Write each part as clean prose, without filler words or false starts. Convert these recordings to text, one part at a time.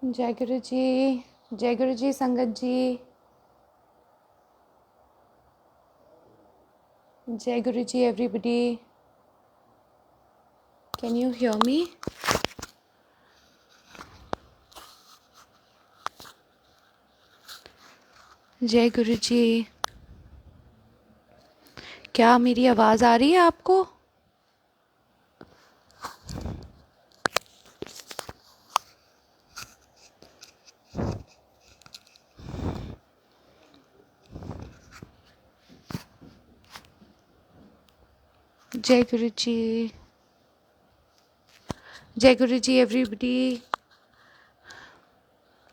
जय गुरु जी। जय गुरु जी संगत जी। जय Guru ji everybody. Can you hear me? जय गुरु जी। क्या मेरी आवाज़ आ रही है आपको? जय गुरु जी। जय गुरु जी एवरीबॉडी।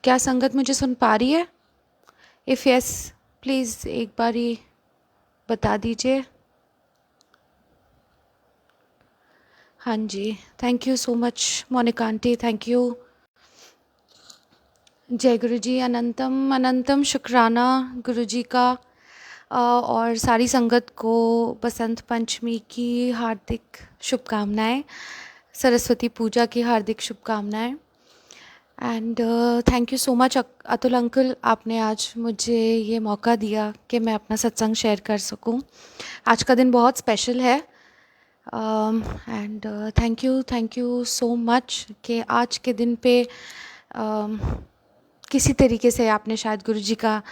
क्या संगत मुझे सुन पा रही है? इफ़ यस प्लीज़ एक बारी बता दीजिए। हाँ जी, thank you so much Monika aunty, thank you. जय गुरु जी। अनंतम अनंतम शुक्राना गुरु जी का और सारी संगत को बसंत पंचमी की हार्दिक शुभकामनाएं, सरस्वती पूजा की हार्दिक शुभकामनाएं। And thank you so much Atul uncle, आपने आज मुझे ये मौका दिया कि मैं अपना सत्संग शेयर कर सकूं। आज का दिन बहुत स्पेशल है and thank you so much कि आज के दिन पे किसी तरीके से आपने शायद गुरु जी का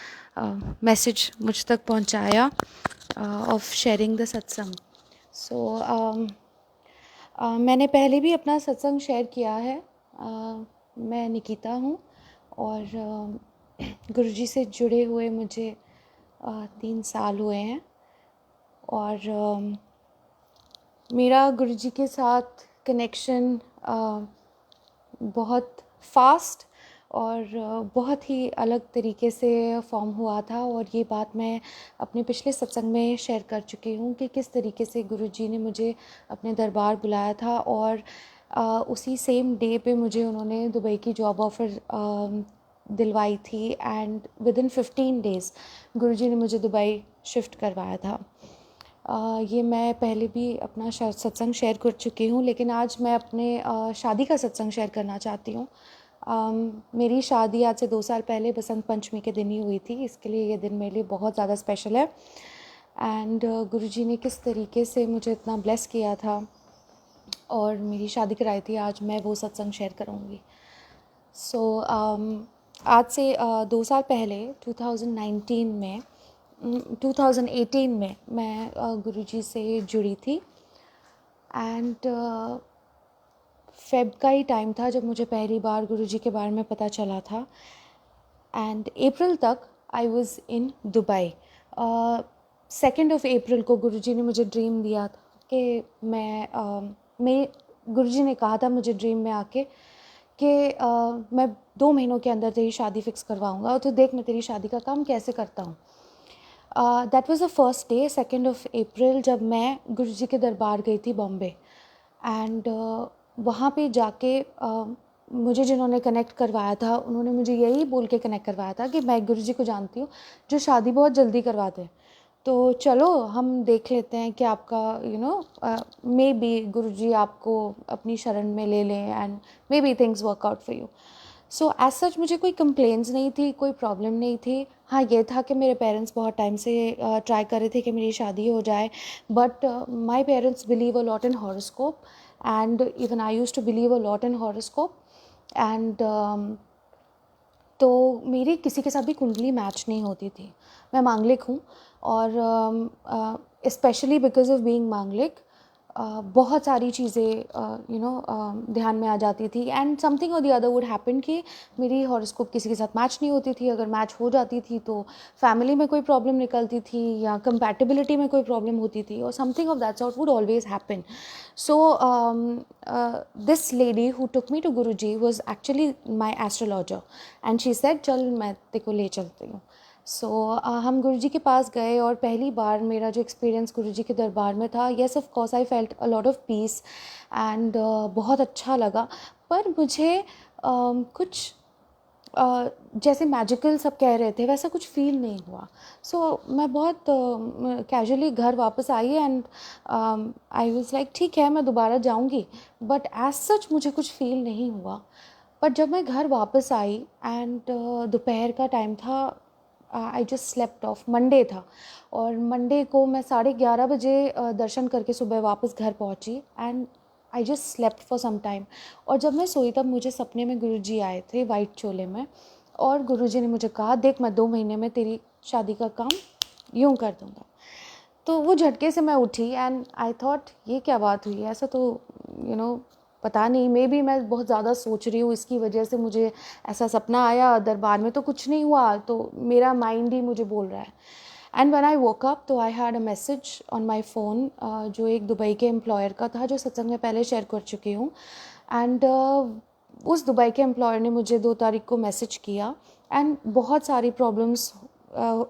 मैसेज मुझ तक पहुंचाया ऑफ शेयरिंग द सत्संग। सो मैंने पहले भी अपना सत्संग शेयर किया है। मैं निकिता हूँ और गुरु जी से जुड़े हुए मुझे 3 साल हुए हैं और मेरा गुरु जी के साथ कनेक्शन बहुत फास्ट और बहुत ही अलग तरीके से फॉर्म हुआ था। और ये बात मैं अपने पिछले सत्संग में शेयर कर चुकी हूँ कि किस तरीके से गुरुजी ने मुझे अपने दरबार बुलाया था और उसी सेम डे पे मुझे उन्होंने दुबई की जॉब ऑफ़र दिलवाई थी एंड विदिन 15 डेज़ गुरुजी ने मुझे दुबई शिफ्ट करवाया था। ये मैं पहले भी अपना सत्संग शेयर कर चुकी हूँ, लेकिन आज मैं अपने शादी का सत्संग शेयर करना चाहती हूँ। मेरी शादी आज से 2 साल पहले बसंत पंचमी के दिन ही हुई थी, इसके लिए ये दिन मेरे लिए बहुत ज़्यादा स्पेशल है। एंड गुरुजी ने किस तरीके से मुझे इतना ब्लेस किया था और मेरी शादी कराई थी, आज मैं वो सत्संग शेयर करूँगी। सो आज से 2 साल पहले 2018 में मैं गुरुजी से जुड़ी थी एंड फेब का ही टाइम था जब मुझे पहली बार गुरुजी के बारे में पता चला था। एंड अप्रैल तक आई वाज इन दुबई। 2 अप्रैल को गुरुजी ने मुझे ड्रीम दिया था कि मैं गुरुजी ने कहा था मुझे ड्रीम में आके कि मैं 2 महीनों के अंदर तेरी शादी फिक्स करवाऊँगा और तो देख मैं तेरी शादी का काम कैसे करता हूँ। That was the first day 2 अप्रैल जब मैं गुरुजी के दरबार गई थी बॉम्बे। एंड वहाँ पे जाके मुझे जिन्होंने कनेक्ट करवाया था उन्होंने मुझे यही बोल के कनेक्ट करवाया था कि मैं गुरुजी को जानती हूँ जो शादी बहुत जल्दी करवाते हैं, तो चलो हम देख लेते हैं कि आपका मे बी गुरुजी आपको अपनी शरण में ले लें and maybe things work out for you. So as such मुझे कोई कंप्लेंट्स नहीं थी, कोई प्रॉब्लम नहीं थी। हाँ, ये था कि मेरे पेरेंट्स बहुत टाइम से ट्राई कर रहे थे कि मेरी शादी हो जाए, but my parents believe a lot in horoscope and even I used to believe a lot in horoscope and तो मेरी किसी के साथ भी कुंडली मैच नहीं होती थी। मैं मांगलिक हूँ और स्पेशली बिकॉज ऑफ बीइंग मांगलिक बहुत सारी चीज़ें ध्यान में आ जाती थी एंड समथिंग और द अदर वुड हैपन कि मेरी हॉरोस्कोप किसी के साथ मैच नहीं होती थी। अगर मैच हो जाती थी तो फैमिली में कोई प्रॉब्लम निकलती थी या कंपैटिबिलिटी में कोई प्रॉब्लम होती थी और something of that sort would always happen. So this lady who took me to Guruji was actually my astrologer and she said चल मैं तेरे को ले चलती हूँ। सो हम गुरुजी के पास गए और पहली बार मेरा जो एक्सपीरियंस गुरुजी के दरबार में था, yes of course I felt a lot of peace and बहुत अच्छा लगा। पर मुझे कुछ जैसे मैजिकल सब कह रहे थे वैसा कुछ फील नहीं हुआ। सो मैं बहुत कैजुअली घर वापस आई एंड आई वाज लाइक ठीक है मैं दोबारा जाऊंगी, बट एज सच मुझे कुछ फील नहीं हुआ। बट जब मैं घर वापस आई एंड दोपहर का टाइम था, आई जस्ट स्लेप्ट ऑफ, मंडे था और मंडे को मैं 11:30 बजे दर्शन करके सुबह वापस घर पहुंची and I just slept for some time. और जब मैं सोई तब मुझे सपने में गुरुजी आए थे वाइट चोले में, और गुरुजी ने मुझे कहा, देख मैं 2 महीने में तेरी शादी का काम यूँ कर दूँगा। तो वो झटके से मैं उठी एंड आई थॉट ये क्या बात हुई, ऐसा तो पता नहीं, मे बी मैं बहुत ज़्यादा सोच रही हूँ, इसकी वजह से मुझे ऐसा सपना आया। दरबार में तो कुछ नहीं हुआ, तो मेरा माइंड ही मुझे बोल रहा है। And when I woke up तो I had a message on my phone, जो एक दुबई के एम्प्लॉयर का था, जो सत्संग में पहले शेयर कर चुकी हूँ। एंड उस दुबई के एम्प्लॉयर ने मुझे 2 तारीख को मैसेज किया एंड बहुत सारी प्रॉब्लम्स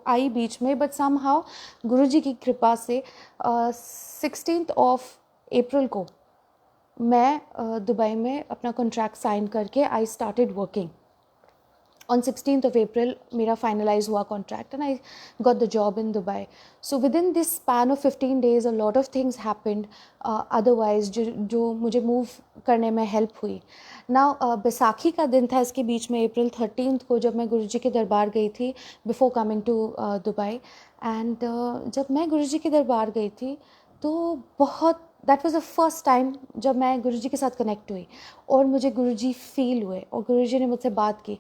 आई बीच में, बट सम हाउ गुरुजी की कृपा से 16th ऑफ अप्रैल को मैं दुबई में अपना कॉन्ट्रैक्ट साइन करके I started working. On 16th of April मेरा फाइनलाइज हुआ contract and I got the job in Dubai. So with in this span of 15 days a lot of things happened otherwise, जो मुझे move करने में help हुई। Now Baisakhi का दिन था इसके बीच में, अप्रैल 13th को, जब मैं गुरुजी के दरबार गई थी before coming to Dubai. And जब मैं गुरुजी के दरबार गई थी तो बहुत, that was the first time जब मैं गुरुजी के साथ कनेक्ट हुई और मुझे गुरुजी फील हुए और गुरुजी ने मुझसे बात की।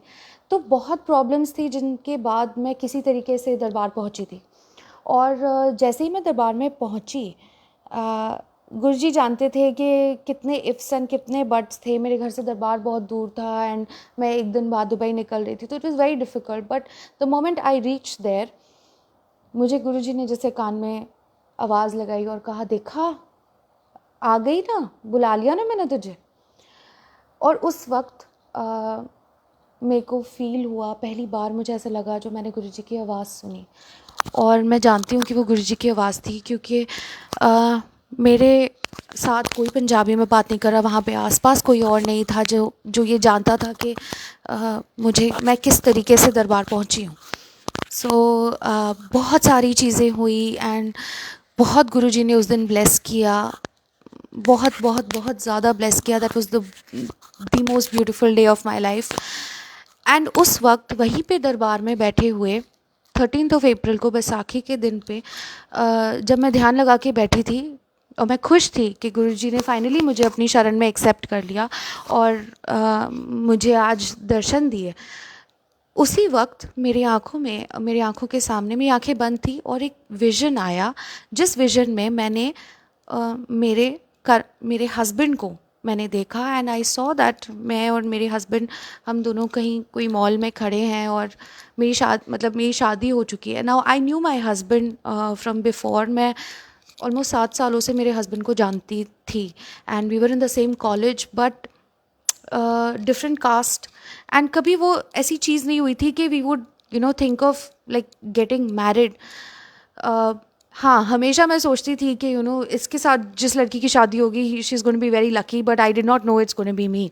तो बहुत प्रॉब्लम्स थी जिनके बाद मैं किसी तरीके से दरबार पहुंची थी। और जैसे ही मैं दरबार में पहुंची, गुरुजी जानते थे कि कितने इफ्स एंड कितने बट्स थे। मेरे घर से दरबार बहुत दूर था एंड मैं एक दिन बाद दुबई निकल रही थी, तो it was very difficult. But the moment I reach there, मुझे गुरुजी ने जैसे कान में आवाज़ लगाई और कहा, देखा आ गई ना, बुला लिया ना मैंने तुझे। और उस वक्त मेरे को फील हुआ, पहली बार मुझे ऐसा लगा जो मैंने गुरुजी की आवाज़ सुनी। और मैं जानती हूँ कि वो गुरुजी की आवाज़ थी, क्योंकि मेरे साथ कोई पंजाबी में बात नहीं कर रहा, वहाँ पे आसपास कोई और नहीं था जो ये जानता था कि मैं किस तरीके से दरबार पहुँची हूँ। सो बहुत सारी चीज़ें हुई एंड बहुत गुरुजी ने उस दिन ब्लेस किया, बहुत बहुत बहुत ज़्यादा ब्लेस किया। That was the most beautiful day of my life. And उस वक्त वहीं पे दरबार में बैठे हुए 13th ऑफ अप्रैल को, बैसाखी के दिन पे, जब मैं ध्यान लगा के बैठी थी और मैं खुश थी कि गुरुजी ने फाइनली मुझे अपनी शरण में एक्सेप्ट कर लिया और मुझे आज दर्शन दिए। उसी वक्त मेरी आँखों के सामने, मेरी आँखें बंद थी और एक विज़न आया, जिस विज़न में मैंने मेरे हस्बैंड को मैंने देखा एंड आई सॉ दैट मैं और मेरे हस्बैंड, हम दोनों कहीं कोई मॉल में खड़े हैं और मेरी शादी हो चुकी है। Now I knew my husband from before. मैं ऑलमोस्ट 7 सालों से मेरे हस्बैंड को जानती थी and we were in the same college, but different caste. And कभी वो ऐसी चीज़ नहीं हुई थी कि we would think of like getting married. हाँ, हमेशा मैं सोचती थी कि इसके साथ जिस लड़की की शादी होगी, she is going to be very lucky, but I did not know it's going to be me.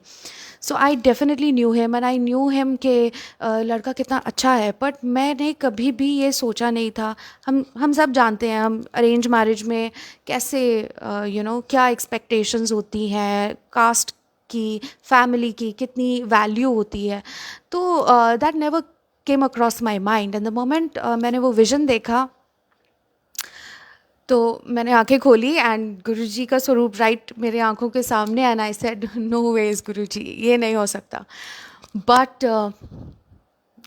So I definitely knew him and I knew him कि लड़का कितना अच्छा है, बट मैंने कभी भी ये सोचा नहीं था। हम सब जानते हैं हम अरेंज मैरिज में कैसे क्या एक्सपेक्टेशंस होती हैं, कास्ट की, फैमिली की कितनी वैल्यू होती है। तो that never came across my mind. And the moment मैंने वो विज़न देखा तो मैंने आंखें खोली एंड गुरुजी का स्वरूप राइट मेरे आंखों के सामने, and I said no ways Guruji, ये नहीं हो सकता। बट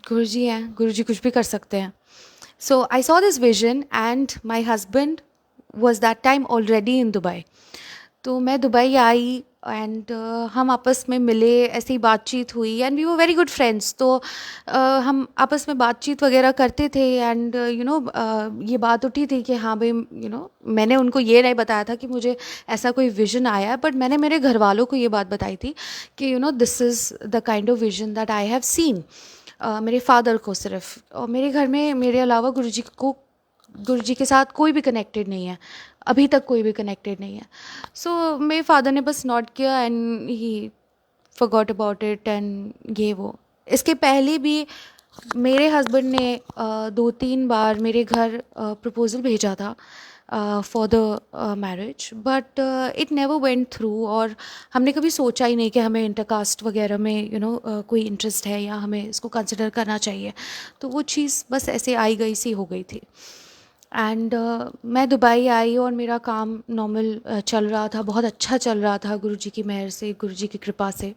गुरुजी हैं, गुरुजी कुछ भी कर सकते हैं। So I saw this vision and my husband was that time already in Dubai. तो मैं दुबई आई एंड हम आपस में मिले, ऐसी बातचीत हुई and we were very good friends. तो हम आपस में बातचीत वगैरह करते थे एंड ये बात उठी थी कि हाँ भाई, मैंने उनको ये नहीं बताया था कि मुझे ऐसा कोई विज़न आया है, बट मैंने मेरे घर वालों को ये बात बताई थी कि this is the kind of vision that I have seen. मेरे फादर को सिर्फ, और मेरे घर में मेरे अलावा गुरुजी के साथ कोई भी कनेक्टेड नहीं है, अभी तक कोई भी कनेक्टेड नहीं है। सो मेरे फादर ने बस नोट किया and he forgot about it and ये वो। इसके पहले भी मेरे हस्बैंड ने 2-3 बार मेरे घर प्रपोज़ल भेजा था for the marriage, but it never went through. और हमने कभी सोचा ही नहीं कि हमें इंटरकास्ट वगैरह में कोई इंटरेस्ट है या हमें इसको कंसिडर करना चाहिए। तो वो चीज़ बस ऐसे आई गई सी हो गई थी। एंड मैं दुबई आई और मेरा काम नॉर्मल चल रहा था, बहुत अच्छा चल रहा था गुरुजी की मेहर से, गुरुजी की कृपा से।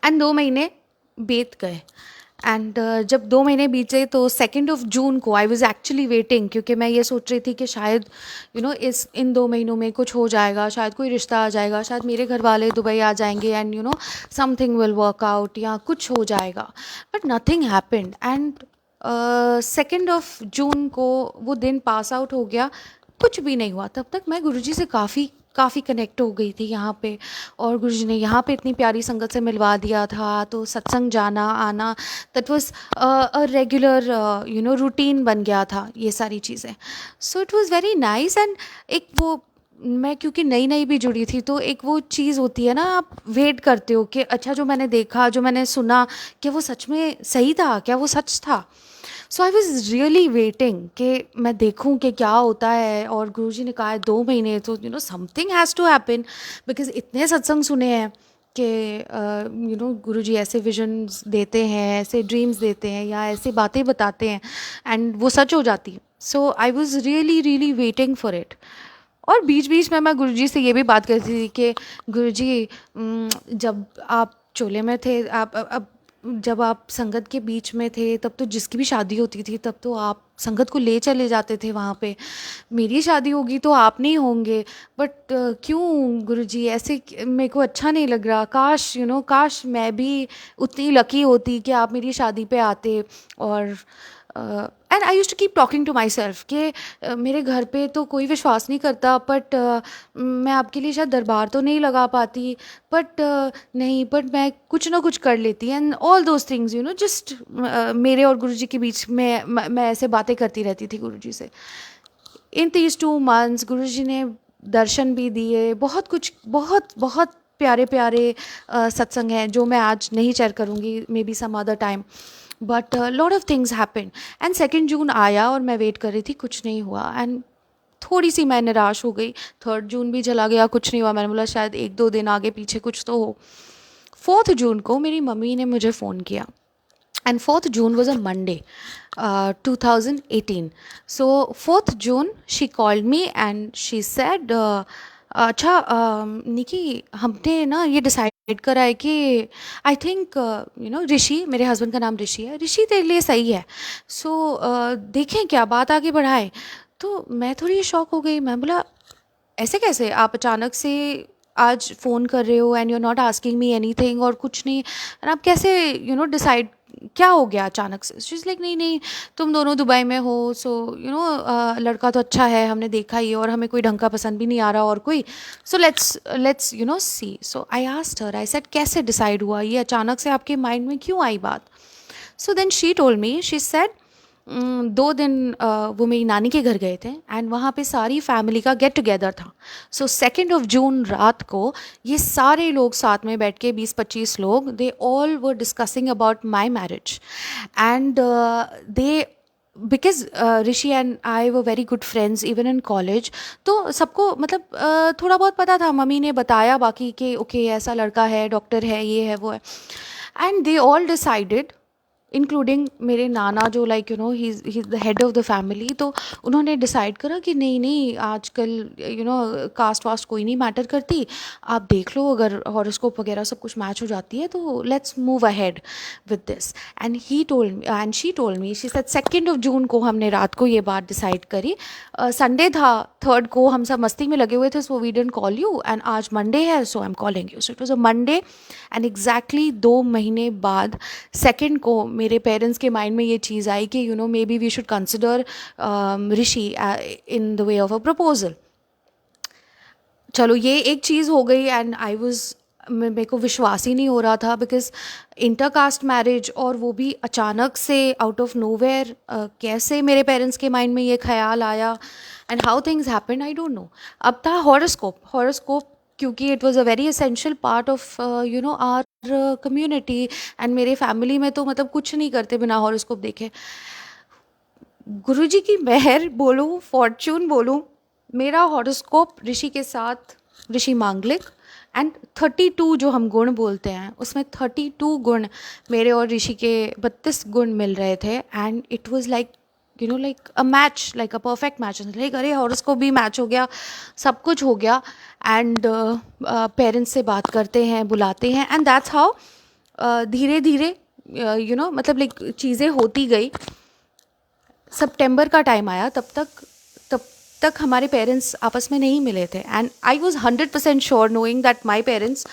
एंड 2 महीने बीत गए। एंड जब 2 महीने बीते तो 2 जून को आई वॉज एक्चुअली वेटिंग, क्योंकि मैं ये सोच रही थी कि शायद इस इन 2 महीनों में कुछ हो जाएगा, शायद कोई रिश्ता आ जाएगा, शायद मेरे घर वाले दुबई आ जाएंगे and something will work out या कुछ हो जाएगा। But nothing happened. एंड 2 जून को वो दिन पास आउट हो गया, कुछ भी नहीं हुआ। तब तक मैं गुरुजी से काफ़ी काफ़ी कनेक्ट हो गई थी यहाँ पे, और गुरुजी ने यहाँ पे इतनी प्यारी संगत से मिलवा दिया था। तो सत्संग जाना आना, that was a regular routine बन गया था ये सारी चीज़ें। So it was very nice. And एक वो, मैं क्योंकि नई नई भी जुड़ी थी, तो एक वो चीज़ होती है ना, आप वेट करते हो कि अच्छा जो मैंने देखा, जो मैंने सुना, क्या वो सच में सही था, क्या वो सच था। सो आई वॉज रियली वेटिंग कि मैं देखूं कि क्या होता है। और गुरुजी ने कहा है 2 महीने, तो something has to happen, because इतने सत्संग सुने हैं कि गुरुजी ऐसे विजन्स देते हैं, ऐसे ड्रीम्स देते हैं या ऐसी बातें बताते हैं एंड वो सच हो जाती है। So I was really really waiting for it. और बीच बीच में मैं गुरुजी से ये भी बात करती थी कि गुरुजी, जब आप चोले में थे, आप अब जब आप संगत के बीच में थे, तब तो जिसकी भी शादी होती थी तब तो आप संगत को ले चले जाते थे वहाँ पे। मेरी शादी होगी तो आप नहीं होंगे। बट क्यों गुरुजी ऐसे, मेरे को अच्छा नहीं लग रहा। काश काश मैं भी उतनी लकी होती कि आप मेरी शादी पे आते। और and I use to keep talking to myself कि मेरे घर पे तो कोई विश्वास नहीं करता, बट मैं आपके लिए शायद दरबार तो नहीं लगा पाती, बट नहीं, बट मैं कुछ ना कुछ कर लेती। And all those things just मेरे और गुरुजी के बीच में मैं ऐसे बातें करती रहती थी गुरुजी से। इन these 2 months गुरुजी ने दर्शन भी दिए, बहुत कुछ, बहुत बहुत प्यारे प्यारे सत्संग हैं जो मैं आज नहीं शेयर करूँगी, maybe some other time. But lot of things happen. And 2 June आया और मैं वेट कर रही थी, कुछ नहीं हुआ। एंड थोड़ी सी मैं निराश हो गई। 3 जून भी चला गया, कुछ नहीं हुआ। मैंने बोला शायद 1-2 दिन आगे पीछे कुछ तो हो। 4 जून को मेरी मम्मी ने मुझे फ़ोन किया, and 4th June was a Monday, 2018. So 4th June she called me and she said, अच्छा निकी, हमने ना ये डिसाइड करा है कि आई थिंक ऋषि, मेरे हस्बैंड का नाम ऋषि है, ऋषि तेरे लिए सही है। सो देखें क्या बात आगे बढ़ाएं। तो मैं थोड़ी शॉक हो गई। मैं बोला ऐसे कैसे, आप अचानक से आज फ़ोन कर रहे हो and you are not asking me anything, और कुछ नहीं, और आप कैसे डिसाइड, क्या हो गया अचानक से। शी इज़ लाइक नहीं नहीं, तुम दोनों दुबई में हो, सो लड़का तो अच्छा है, हमने देखा ही, और हमें कोई ढंग का पसंद भी नहीं आ रहा और कोई। So let's see. So I asked her, I said कैसे डिसाइड हुआ, ये अचानक से आपके माइंड में क्यों आई बात। So then she told me, she said 2 दिन वो मेरी नानी के घर गए थे एंड वहाँ पे सारी फैमिली का गेट टुगेदर था। सो 2 जून रात को ये सारे लोग साथ में बैठ के, 20-25 लोग, they all were discussing about my marriage. And they, because Rishi and I were very good friends even in college, तो सबको मतलब थोड़ा बहुत पता था। मम्मी ने बताया बाकी कि ओके ऐसा लड़का है, डॉक्टर है, ये है वो है। And they all decided, including मेरे नाना जो like he is the head of the family. तो उन्होंने डिसाइड करा कि नहीं नहीं, आजकल कास्ट वास्ट कोई नहीं मैटर करती, आप देख लो, अगर हॉरोस्कोप वगैरह सब कुछ मैच हो जाती है तो let's move ahead with this. And he told me and she told me, she said 2 जून को हमने रात को ये बात डिसाइड करी। संडे था 3rd को, हम सब मस्ती में लगे हुए थे, so we didn't call you, and आज मंडे है, so I am calling you. So it was a Monday. And exactly 2 महीने बाद 2nd को मेरे पेरेंट्स के माइंड में ये चीज़ आई कि maybe we should consider Rishi in the way of a proposal. चलो ये एक चीज़ हो गई। एंड आई वॉज, मेरे को विश्वास ही नहीं हो रहा था, बिकॉज इंटरकास्ट मैरिज, और वो भी अचानक से आउट ऑफ नोवेयर, कैसे मेरे पेरेंट्स के माइंड में ये ख्याल आया and how things happen I don't know. अब था हॉरोस्कोप, क्योंकि it was a very essential part of our community. And मेरे फैमिली में तो मतलब कुछ नहीं करते बिना हॉरोस्कोप देखे। गुरुजी की मेहर बोलूँ, फॉर्च्यून बोलूँ, मेरा हॉरोस्कोप ऋषि के साथ, ऋषि मांगलिक, एंड 32 जो हम गुण बोलते हैं उसमें 32 गुण मेरे और ऋषि के 32 गुण मिल रहे थे. And it was like like a match, like a perfect match. Like अरे हॉरोस्कोप भी मैच हो गया, सब कुछ हो गया. एंड पेरेंट्स से बात करते हैं, बुलाते हैं, एंड दैट्स हाउ धीरे धीरे मतलब लाइक चीज़ें होती गई. सितंबर का टाइम आया, तब तक हमारे पेरेंट्स आपस में नहीं मिले थे. And I was 100% sure knowing that my parents,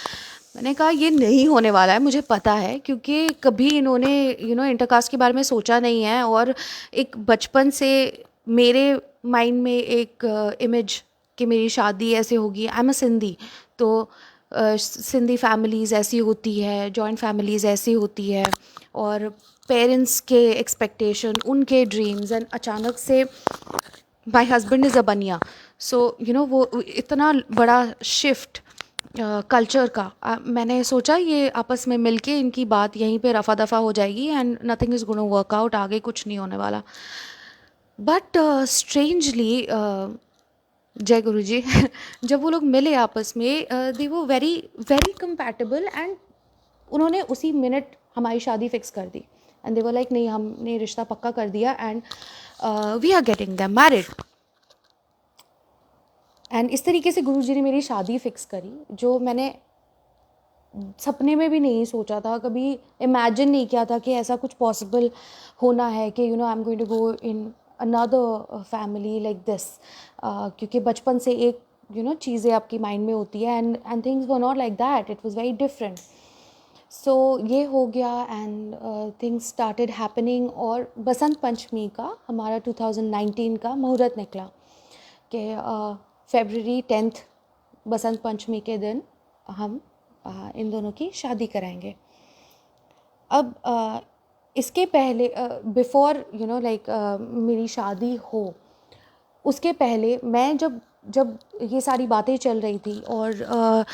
मैंने कहा ये नहीं होने वाला है, मुझे पता है, क्योंकि कभी इन्होंने इंटरकास्ट के बारे में सोचा नहीं है. और एक बचपन से मेरे माइंड में एक इमेज कि मेरी शादी ऐसे होगी. आई एम अ सिंधी, तो सिंधी फैमिलीज़ ऐसी होती है, जॉइंट फैमिलीज़ ऐसी होती है, और पेरेंट्स के एक्सपेक्टेशन, उनके ड्रीम्स, एंड अचानक से माई हस्बैंड इज़ अ बनिया. सो वो इतना बड़ा शिफ्ट कल्चर का. मैंने सोचा ये आपस में मिलके इनकी बात यहीं पे रफा दफा हो जाएगी and nothing is gonna work out, आगे कुछ नहीं होने वाला. बट स्ट्रेंजली जय गुरु जी जब वो लोग मिले आपस में, दे वो वेरी वेरी कंपैटिबल. एंड उन्होंने उसी मिनट हमारी शादी फिक्स कर दी. एंड दे वर लाइक नहीं, हमने रिश्ता पक्का कर दिया and we are getting them married. And इस तरीके से गुरु जी ने मेरी शादी फिक्स करी, जो मैंने सपने में भी नहीं सोचा था, कभी इमेजिन नहीं किया था कि ऐसा कुछ पॉसिबल होना है कि I am going to go in another family like this. क्योंकि बचपन से एक चीज़ें आपकी माइंड में होती है, and things were not like that, it was very different. So ये हो गया एंड थिंग्स स्टार्टेड हैपनिंग. और बसंत पंचमी का हमारा 2019 का मुहूर्त निकला कि February 10th बसंत पंचमी के दिन हम इन दोनों की शादी कराएंगे. अब इसके पहले बिफोर लाइक मेरी शादी हो, उसके पहले मैं जब ये सारी बातें चल रही थी और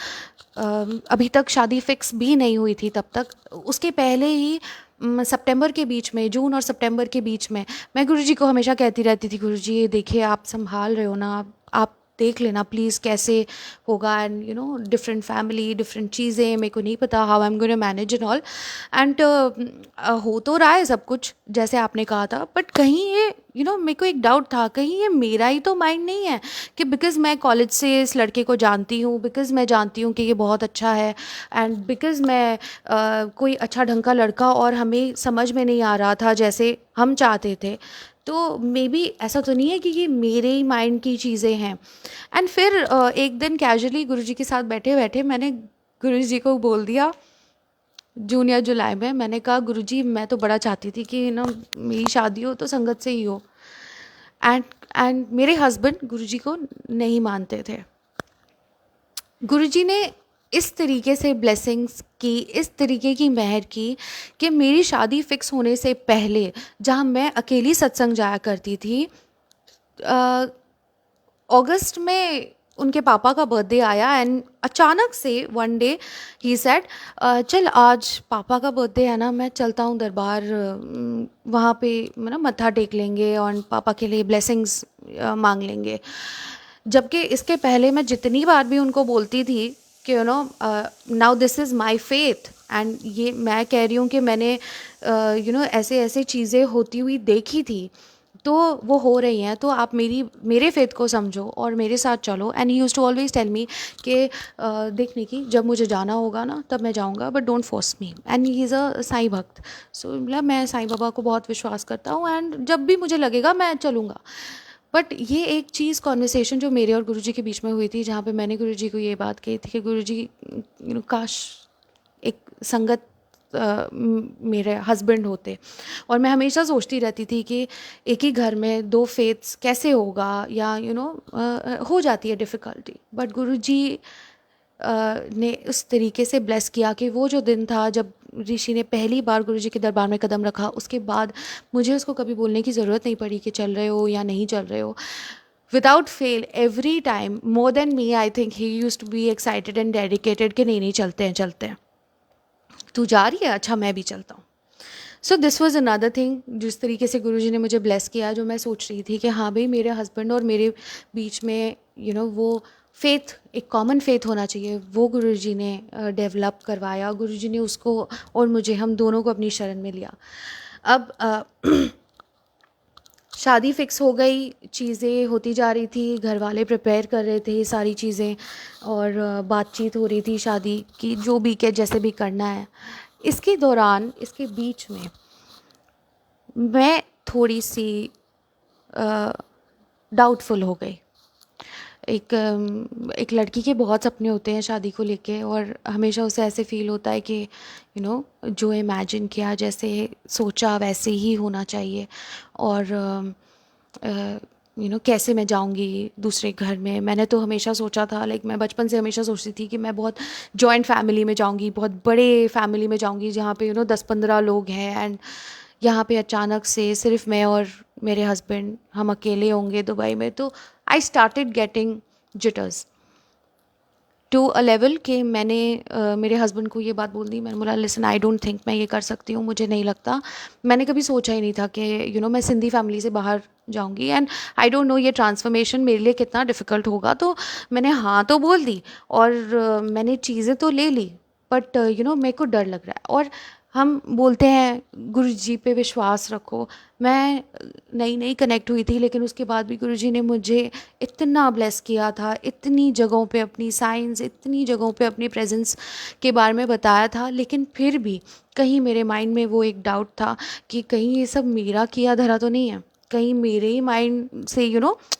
अभी तक शादी फिक्स भी नहीं हुई थी, तब तक उसके पहले ही सितंबर के बीच में, जून और सितंबर के बीच में, मैं गुरुजी को हमेशा कहती रहती थी, गुरुजी ये देखिए आप संभाल रहे हो ना, आप देख लेना प्लीज़ कैसे होगा. एंड डिफरेंट फैमिली, डिफरेंट चीज़ें, मेरे को नहीं पता how I am going to manage and all. And हो तो रहा है सब कुछ जैसे आपने कहा था, बट कहीं ये मेरे को एक डाउट था, कहीं ये मेरा ही तो माइंड नहीं है कि बिकॉज़ मैं कॉलेज से इस लड़के को जानती हूँ, बिकॉज़ मैं जानती हूँ कि ये बहुत अच्छा है, एंड बिकॉज़ मैं कोई अच्छा ढंग का लड़का, और हमें समझ में नहीं आ रहा था जैसे हम चाहते थे, तो मे बी ऐसा तो नहीं है कि ये मेरे ही माइंड की चीज़ें हैं. एंड फिर एक दिन कैजुअली गुरुजी के साथ बैठे बैठे मैंने गुरुजी को बोल दिया, जून या जुलाई में, मैंने कहा गुरुजी मैं तो बड़ा चाहती थी कि मेरी शादी हो तो संगत से ही हो. एंड एंड मेरे हस्बैंड गुरुजी को नहीं मानते थे. गुरुजी ने इस तरीके से ब्लेसिंग्स की, इस तरीके की मेहर की कि मेरी शादी फिक्स होने से पहले, जहाँ मैं अकेली सत्संग जाया करती थी, अगस्त में उनके पापा का बर्थडे आया. एंड अचानक से वन डे ही सेड चल आज पापा का बर्थडे है ना, मैं चलता हूँ दरबार, वहाँ पे मत्था टेक लेंगे और पापा के लिए ब्लेसिंग्स मांग लेंगे. जबकि इसके पहले मैं जितनी बार भी उनको बोलती थी कि now this is my faith, and ये मैं कह रही हूँ कि मैंने ऐसे ऐसे चीज़ें होती हुई देखी थी, तो वो हो रही हैं, तो आप मेरे फेथ को समझो और मेरे साथ चलो. And he use to always tell me कि देखने की जब मुझे जाना होगा ना तब मैं जाऊँगा, but don't force me. And he is a Sai भक्त, सो मतलब मैं साईं बाबा को बहुत विश्वास करता हूँ, एंड जब भी मुझे लगेगा मैं चलूँगा. बट ये एक चीज़ कॉन्वर्सेशन जो मेरे और गुरुजी के बीच में हुई थी, जहाँ पे मैंने गुरुजी को ये बात कही थी कि गुरुजी काश एक संगत मेरे हस्बैंड होते. और मैं हमेशा सोचती रहती थी कि एक ही घर में दो फेथ्स कैसे होगा, या हो जाती है डिफ़िकल्टी. बट गुरुजी ने उस तरीके से ब्लेस किया कि वो जो दिन था जब ऋषि ने पहली बार गुरुजी के दरबार में कदम रखा, उसके बाद मुझे उसको कभी बोलने की ज़रूरत नहीं पड़ी कि चल रहे हो या नहीं चल रहे हो. Without fail every time, more than me, I think he used to be excited and dedicated कि नहीं नहीं चलते हैं, तू जा रही है, अच्छा मैं भी चलता हूँ. So this was another thing, जिस तरीके से गुरुजी ने मुझे ब्लेस किया, जो मैं सोच रही थी कि हाँ भाई मेरे हस्बैंड और मेरे बीच में वो फेथ, एक कॉमन फेथ होना चाहिए, वो गुरुजी ने डेवलप करवाया। गुरुजी ने उसको और मुझे, हम दोनों को अपनी शरण में लिया। अब शादी फिक्स हो गई, चीज़ें होती जा रही थी, घर वाले प्रिपेयर कर रहे थे सारी चीज़ें, और बातचीत हो रही थी शादी की, जो भी के जैसे भी करना है। इसके दौरान, इसके बीच में मैं थोड़ी सी डाउटफुल हो गई। एक लड़की के बहुत सपने होते हैं शादी को लेके, और हमेशा उसे ऐसे फील होता है कि जो इमेजिन किया, जैसे सोचा वैसे ही होना चाहिए। और कैसे मैं जाऊंगी दूसरे घर में। मैंने तो हमेशा सोचा था, लाइक मैं बचपन से हमेशा सोचती थी कि मैं बहुत जॉइंट फैमिली में जाऊंगी, बहुत बड़े फैमिली में जाऊंगी, जहाँ पे 10-15 लोग हैं, एंड यहाँ पे अचानक से सिर्फ मैं और मेरे हस्बैंड, हम अकेले होंगे दुबई में। तो I started getting jitters to a level कि मैंने मेरे हस्बैंड को ये बात बोल दी। मैंने बोला, लिसन, आई डोंट थिंक मैं ये कर सकती हूँ, मुझे नहीं लगता। मैंने कभी सोचा ही नहीं था कि मैं सिंधी फैमिली से बाहर जाऊँगी, एंड आई डोंट नो ये ट्रांसफॉर्मेशन मेरे लिए कितना डिफ़िकल्ट होगा। तो मैंने हाँ तो बोल दी, और मैंने चीज़ें तो ले ली, बट मेरे को डर लग रहा है। और हम बोलते हैं गुरुजी पे विश्वास रखो। मैं नई नई कनेक्ट हुई थी, लेकिन उसके बाद भी गुरुजी ने मुझे इतना ब्लेस किया था, इतनी जगहों पे अपनी साइंस, इतनी जगहों पे अपनी प्रेजेंस के बारे में बताया था। लेकिन फिर भी कहीं मेरे माइंड में वो एक डाउट था कि कहीं ये सब मेरा किया धरा तो नहीं है, कहीं मेरे ही माइंड से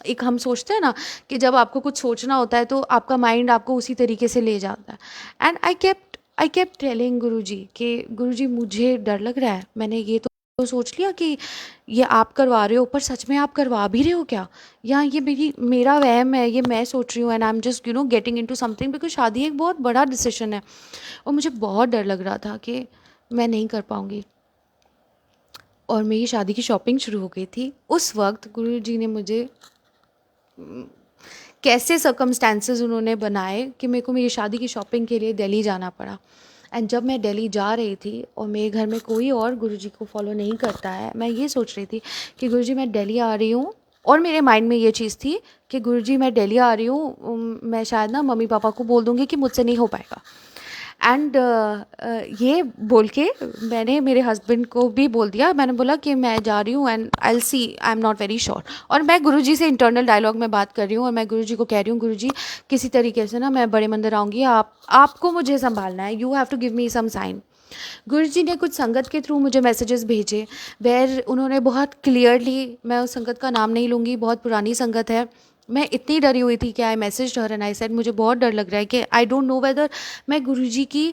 एक हम सोचते हैं ना कि जब आपको कुछ सोचना होता है तो आपका माइंड आपको उसी तरीके से ले जाता है। एंड आई केप्ट टेलिंग गुरुजी कि गुरुजी मुझे डर लग रहा है। मैंने ये तो सोच लिया कि ये आप करवा रहे हो, पर सच में आप करवा भी रहे हो क्या, या ये मेरा वहम है, ये मैं सोच रही हूँ, and I am just getting into something, because शादी एक बहुत बड़ा डिसीजन है। और मुझे बहुत डर लग रहा था कि मैं नहीं कर पाऊँगी। और मेरी शादी की शॉपिंग शुरू हो गई थी। उस वक्त गुरुजी ने मुझे कैसे सर्कमस्टेंसेस उन्होंने बनाए कि मेरे को मेरी शादी की शॉपिंग के लिए दिल्ली जाना पड़ा। एंड जब मैं दिल्ली जा रही थी, और मेरे घर में कोई और गुरुजी को फॉलो नहीं करता है, मैं ये सोच रही थी कि गुरुजी मैं दिल्ली आ रही हूँ, और मेरे माइंड में ये चीज़ थी कि गुरुजी मैं दिल्ली आ रही हूँ, मैं शायद ना मम्मी पापा को बोल दूँगी कि मुझसे नहीं हो पाएगा। एंड ये बोल के मैंने मेरे हस्बैंड को भी बोल दिया। मैंने बोला कि मैं जा रही हूँ, and I will see, I am not very sure. और मैं गुरुजी से इंटरनल डायलॉग में बात कर रही हूँ, और मैं गुरुजी को कह रही हूँ, गुरुजी किसी तरीके से ना मैं बड़े मंदिर आऊँगी, आपको मुझे संभालना है, you have to give me some sign. Guruji ने कुछ संगत के थ्रू मुझे मैसेजेस भेजे, वेर उन्होंने बहुत क्लियरली, मैं उस संगत का नाम नहीं लूँगी, बहुत पुरानी संगत है, मैं इतनी डरी हुई थी कि I message her and I said मुझे बहुत डर लग रहा है कि आई डोंट नो वेदर मैं गुरुजी की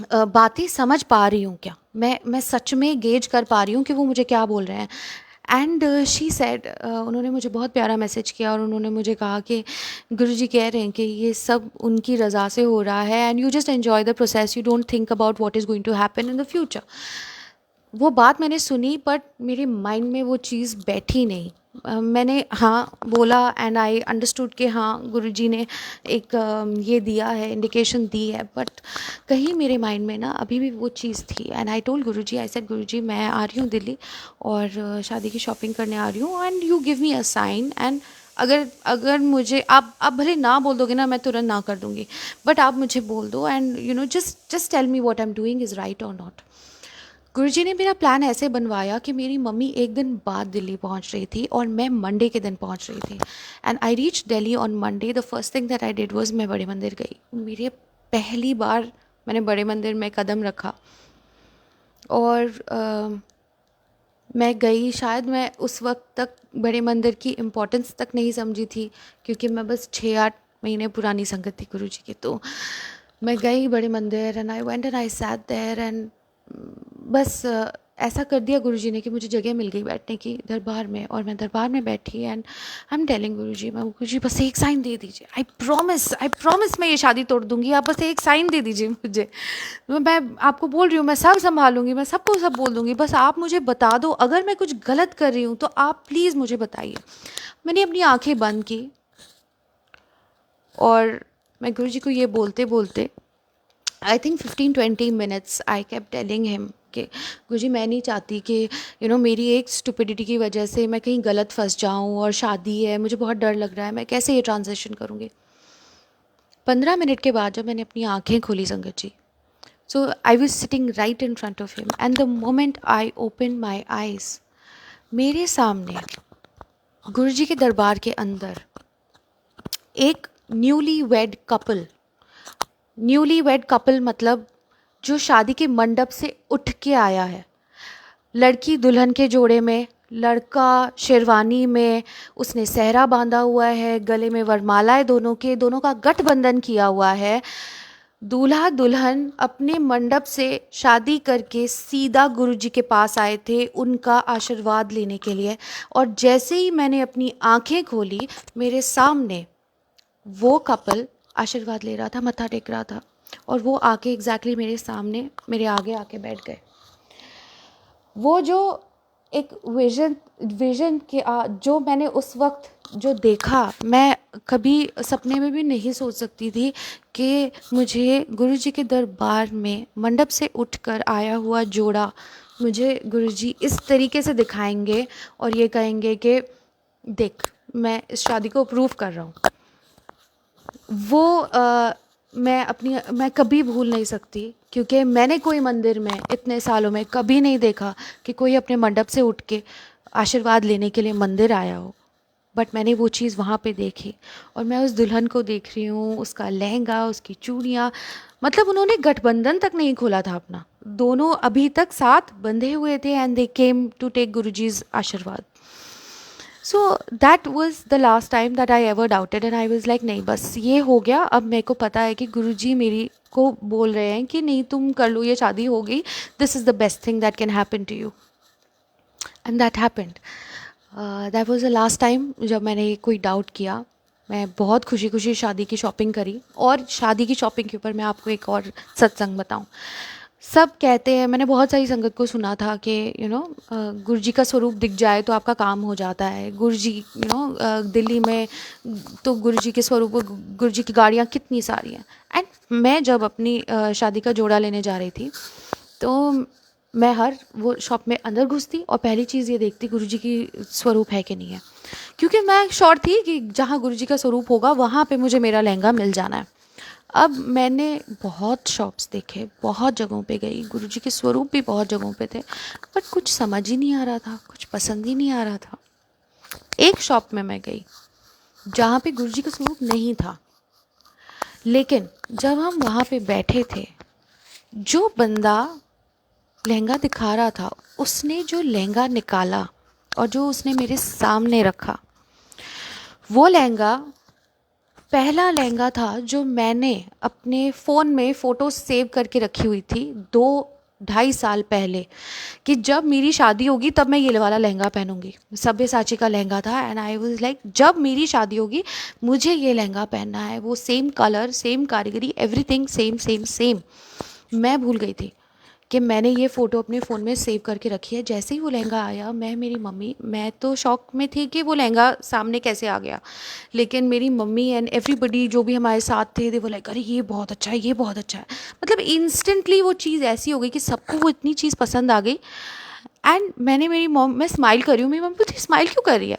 बातें समझ पा रही हूँ क्या, मैं सच में गेज कर पा रही हूँ कि वो मुझे क्या बोल रहे हैं। एंड शी सेड, उन्होंने मुझे बहुत प्यारा मैसेज किया, और उन्होंने मुझे कहा कि गुरुजी कह रहे हैं कि ये सब उनकी रज़ा से हो रहा है, and you just enjoy the process, you don't think about what is going to happen in the future. वो बात मैंने सुनी, बट मेरे माइंड में वो चीज़ बैठी नहीं। मैंने हाँ बोला, एंड आई अंडरस्टूड कि हाँ गुरुजी ने एक ये दिया है, इंडिकेशन दी है, बट कहीं मेरे माइंड में ना अभी भी वो चीज़ थी। And I told Guruji, I said Guruji मैं आ रही हूँ दिल्ली, और शादी की शॉपिंग करने आ रही हूँ, and you give me a sign, and अगर अगर मुझे आप भले ना बोल दोगे ना, मैं तुरंत ना कर दूँगी, बट आप मुझे बोल दो, and just tell me what I am doing is right और नॉट। गुरुजी ने मेरा प्लान ऐसे बनवाया कि मेरी मम्मी एक दिन बाद दिल्ली पहुंच रही थी, और मैं मंडे के दिन पहुंच रही थी। And I reach Delhi on Monday. The first thing that I did was, मैं बड़े मंदिर गई। मेरे पहली बार मैंने बड़े मंदिर में कदम रखा, और मैं गई। शायद मैं उस वक्त तक बड़े मंदिर की इम्पोर्टेंस तक नहीं समझी थी, क्योंकि मैं बस 6-8 महीने पुरानी संगत थी गुरुजी की। तो मैं गई बड़े मंदिर, and I went and I sat there, and बस ऐसा कर दिया गुरुजी ने कि मुझे जगह मिल गई बैठने की दरबार में, और मैं दरबार में बैठी। एंड आई एम टेलिंग गुरुजी, मैं गुरुजी बस एक साइन दे दीजिए, आई प्रॉमिस मैं ये शादी तोड़ दूंगी, आप बस एक साइन दे दीजिए मुझे। मैं आपको बोल रही हूँ, मैं सब संभालूंगी, मैं सबको सब बोल दूंगी, बस आप मुझे बता दो, अगर मैं कुछ गलत कर रही हूँ तो आप प्लीज़ मुझे बताइए। मैंने अपनी आंखें बंद की, और मैं गुरुजी को ये बोलते बोलते I think 15-20 minutes I kept telling him कि गुरुजी मैं नहीं चाहती कि मेरी एक स्टुपिडिटी की वजह से मैं कहीं गलत फंस जाऊं, और शादी है, मुझे बहुत डर लग रहा है, मैं कैसे ये ट्रांजिशन करूँगी। 15 मिनट के बाद जब मैंने अपनी आँखें खोली संगत जी, so I was sitting right in front of him, and the moment I open my eyes, मेरे सामने गुरुजी के दरबार के अंदर एक न्यूली वेड कपल मतलब जो शादी के मंडप से उठ के आया है। लड़की दुल्हन के जोड़े में, लड़का शेरवानी में, उसने सेहरा बांधा हुआ है, गले में वरमाला है, दोनों का गठबंधन किया हुआ है। दूल्हा दुल्हन अपने मंडप से शादी करके सीधा गुरुजी के पास आए थे उनका आशीर्वाद लेने के लिए। और जैसे ही मैंने अपनी आंखें खोली, मेरे सामने वो कपल आशीर्वाद ले रहा था, मत्था टेक रहा था, और वो आके एग्जैक्टली मेरे सामने, मेरे आगे आके बैठ गए। वो जो एक विजन के जो मैंने उस वक्त जो देखा, मैं कभी सपने में भी नहीं सोच सकती थी कि मुझे गुरुजी के दरबार में मंडप से उठकर आया हुआ जोड़ा मुझे गुरुजी इस तरीके से दिखाएंगे और ये कहेंगे कि देख, मैं इस शादी को अप्रूव कर रहा हूँ। वो मैं कभी भूल नहीं सकती, क्योंकि मैंने कोई मंदिर में इतने सालों में कभी नहीं देखा कि कोई अपने मंडप से उठ के आशीर्वाद लेने के लिए मंदिर आया हो। बट मैंने वो चीज़ वहाँ पे देखी, और मैं उस दुल्हन को देख रही हूँ, उसका लहंगा, उसकी चूड़ियाँ, मतलब उन्होंने गठबंधन तक नहीं खोला था अपना, दोनों अभी तक साथ बंधे हुए थे, and they came to take Guruji's आशीर्वाद। So that was the last time that I ever doubted, and I was like नहीं, बस ये हो गया, अब मेरे को पता है कि गुरुजी मेरी को बोल रहे हैं कि नहीं तुम कर लो, ये शादी हो गई, this is the best thing that can happen to you, and that happened. That was the last time जब मैंने कोई डाउट किया। मैं बहुत खुशी खुशी शादी की शॉपिंग करी, और शादी की शॉपिंग के ऊपर मैं आपको एक और सत्संग बताऊं। सब कहते हैं, मैंने बहुत सारी संगत को सुना था कि गुरुजी का स्वरूप दिख जाए तो आपका काम हो जाता है। गुरुजी दिल्ली में तो गुरुजी के स्वरूप, गुरुजी की गाड़ियाँ कितनी सारी हैं। एंड मैं जब अपनी शादी का जोड़ा लेने जा रही थी, तो मैं हर वो शॉप में अंदर घुसती और पहली चीज़ ये देखती गुरुजी की स्वरूप है कि नहीं है, क्योंकि मैं श्योर थी कि जहाँ गुरुजी का स्वरूप होगा वहाँ पे मुझे मेरा लहंगा मिल जाना है। अब मैंने बहुत शॉप्स देखे, बहुत जगहों पे गई, गुरुजी के स्वरूप भी बहुत जगहों पे थे, बट कुछ समझ ही नहीं आ रहा था, कुछ पसंद ही नहीं आ रहा था। एक शॉप में मैं गई जहाँ पे गुरुजी का स्वरूप नहीं था, लेकिन जब हम वहाँ पे बैठे थे, जो बंदा लहंगा दिखा रहा था, उसने जो लहंगा निकाला और जो उसने मेरे सामने रखा, वो लहंगा पहला लहंगा था जो मैंने अपने फ़ोन में फ़ोटो सेव करके रखी हुई थी 2-2.5 साल पहले, कि जब मेरी शादी होगी तब मैं ये वाला लहंगा पहनूंगी। सब्यसाची का लहंगा था, एंड आई वाज लाइक जब मेरी शादी होगी मुझे ये लहंगा पहनना है, वो सेम कलर, सेम कारीगरी, एवरीथिंग सेम सेम सेम। मैं भूल गई थी कि मैंने ये फ़ोटो अपने फ़ोन में सेव करके रखी है। जैसे ही वो लहंगा आया, मेरी मम्मी, मैं तो शॉक में थी कि वो लहंगा सामने कैसे आ गया, लेकिन मेरी मम्मी एंड एवरीबडी जो भी हमारे साथ थे, वो लाइक अरे ये बहुत अच्छा है, ये बहुत अच्छा है। मतलब इंस्टेंटली वो चीज़ ऐसी हो गई कि सबको वो इतनी चीज़ पसंद आ गई। एंड मैं स्माइल कर रही हूँ, मेरी मम्मी पूछी स्माइल क्यों कर रही है,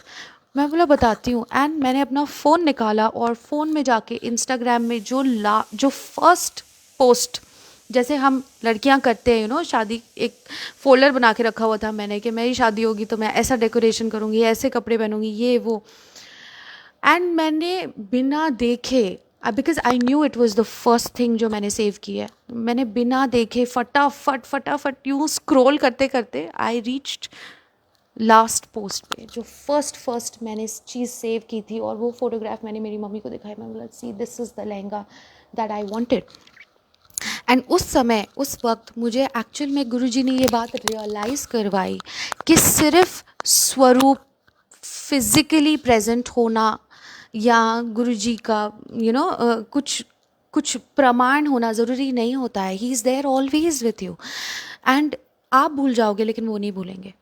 मैं बोला बताती हूँ। एंड मैंने अपना फ़ोन निकाला और फ़ोन में जाके इंस्टाग्राम में जो फर्स्ट पोस्ट, जैसे हम लड़कियां करते हैं शादी, एक फोल्डर बना के रखा हुआ था मैंने कि मेरी शादी होगी तो मैं ऐसा डेकोरेशन करूँगी, ऐसे कपड़े पहनूंगी, ये वो। एंड मैंने बिना देखे, because I knew it was the first thing जो मैंने सेव की है, मैंने बिना देखे फटाफट यूँ स्क्रॉल करते करते आई रीच्ड लास्ट पोस्ट पे, जो फर्स्ट मैंने इस चीज़ सेव की थी, और वो फोटोग्राफ मैंने मेरी मम्मी को दिखाई। मैं बोला see this is the lehenga that I wanted. And उस वक्त मुझे एक्चुअल में गुरुजी ने ये बात रियलाइज़ करवाई कि सिर्फ स्वरूप फिज़िकली प्रेजेंट होना या गुरुजी का कुछ प्रमाण होना ज़रूरी नहीं होता है। He is there always with you, and आप भूल जाओगे लेकिन वो नहीं भूलेंगे।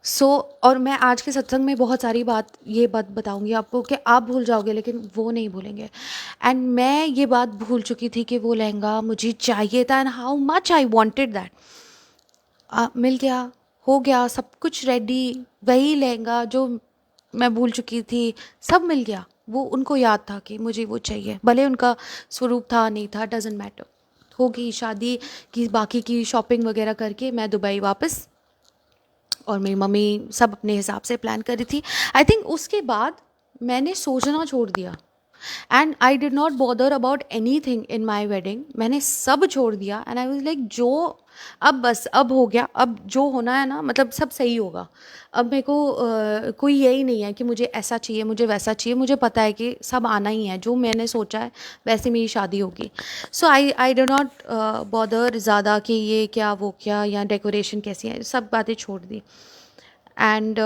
और मैं आज के सत्संग में बहुत सारी ये बात बताऊंगी आपको कि आप भूल जाओगे लेकिन वो नहीं भूलेंगे। एंड मैं ये बात भूल चुकी थी कि वो लहंगा मुझे चाहिए था, and how much I wanted that. मिल गया, हो गया सब कुछ रेडी, वही लहंगा जो मैं भूल चुकी थी, सब मिल गया। वो उनको याद था कि मुझे वो चाहिए, भले उनका स्वरूप था नहीं था, डजेंट मैटर। हो गई शादी की, बाकी की शॉपिंग वगैरह करके मैं दुबई वापस, और मेरी मम्मी सब अपने हिसाब से प्लान कर रही थी। आई थिंक उसके बाद मैंने सोचना छोड़ दिया, and I did not bother about any thing in my wedding. मैंने सब छोड़ दिया एंड आई वॉज लाइक जो अब बस अब हो गया, अब जो होना है ना, मतलब सब सही होगा। अब मेरे को कोई यही नहीं है कि मुझे ऐसा चाहिए, मुझे वैसा चाहिए। मुझे पता है कि सब आना ही है, जो मैंने सोचा है वैसे मेरी शादी होगी। सो आई डो नॉट बॉदर ज़्यादा कि ये क्या वो क्या या डेकोरेशन कैसी है, सब बातें छोड़ दी। एंड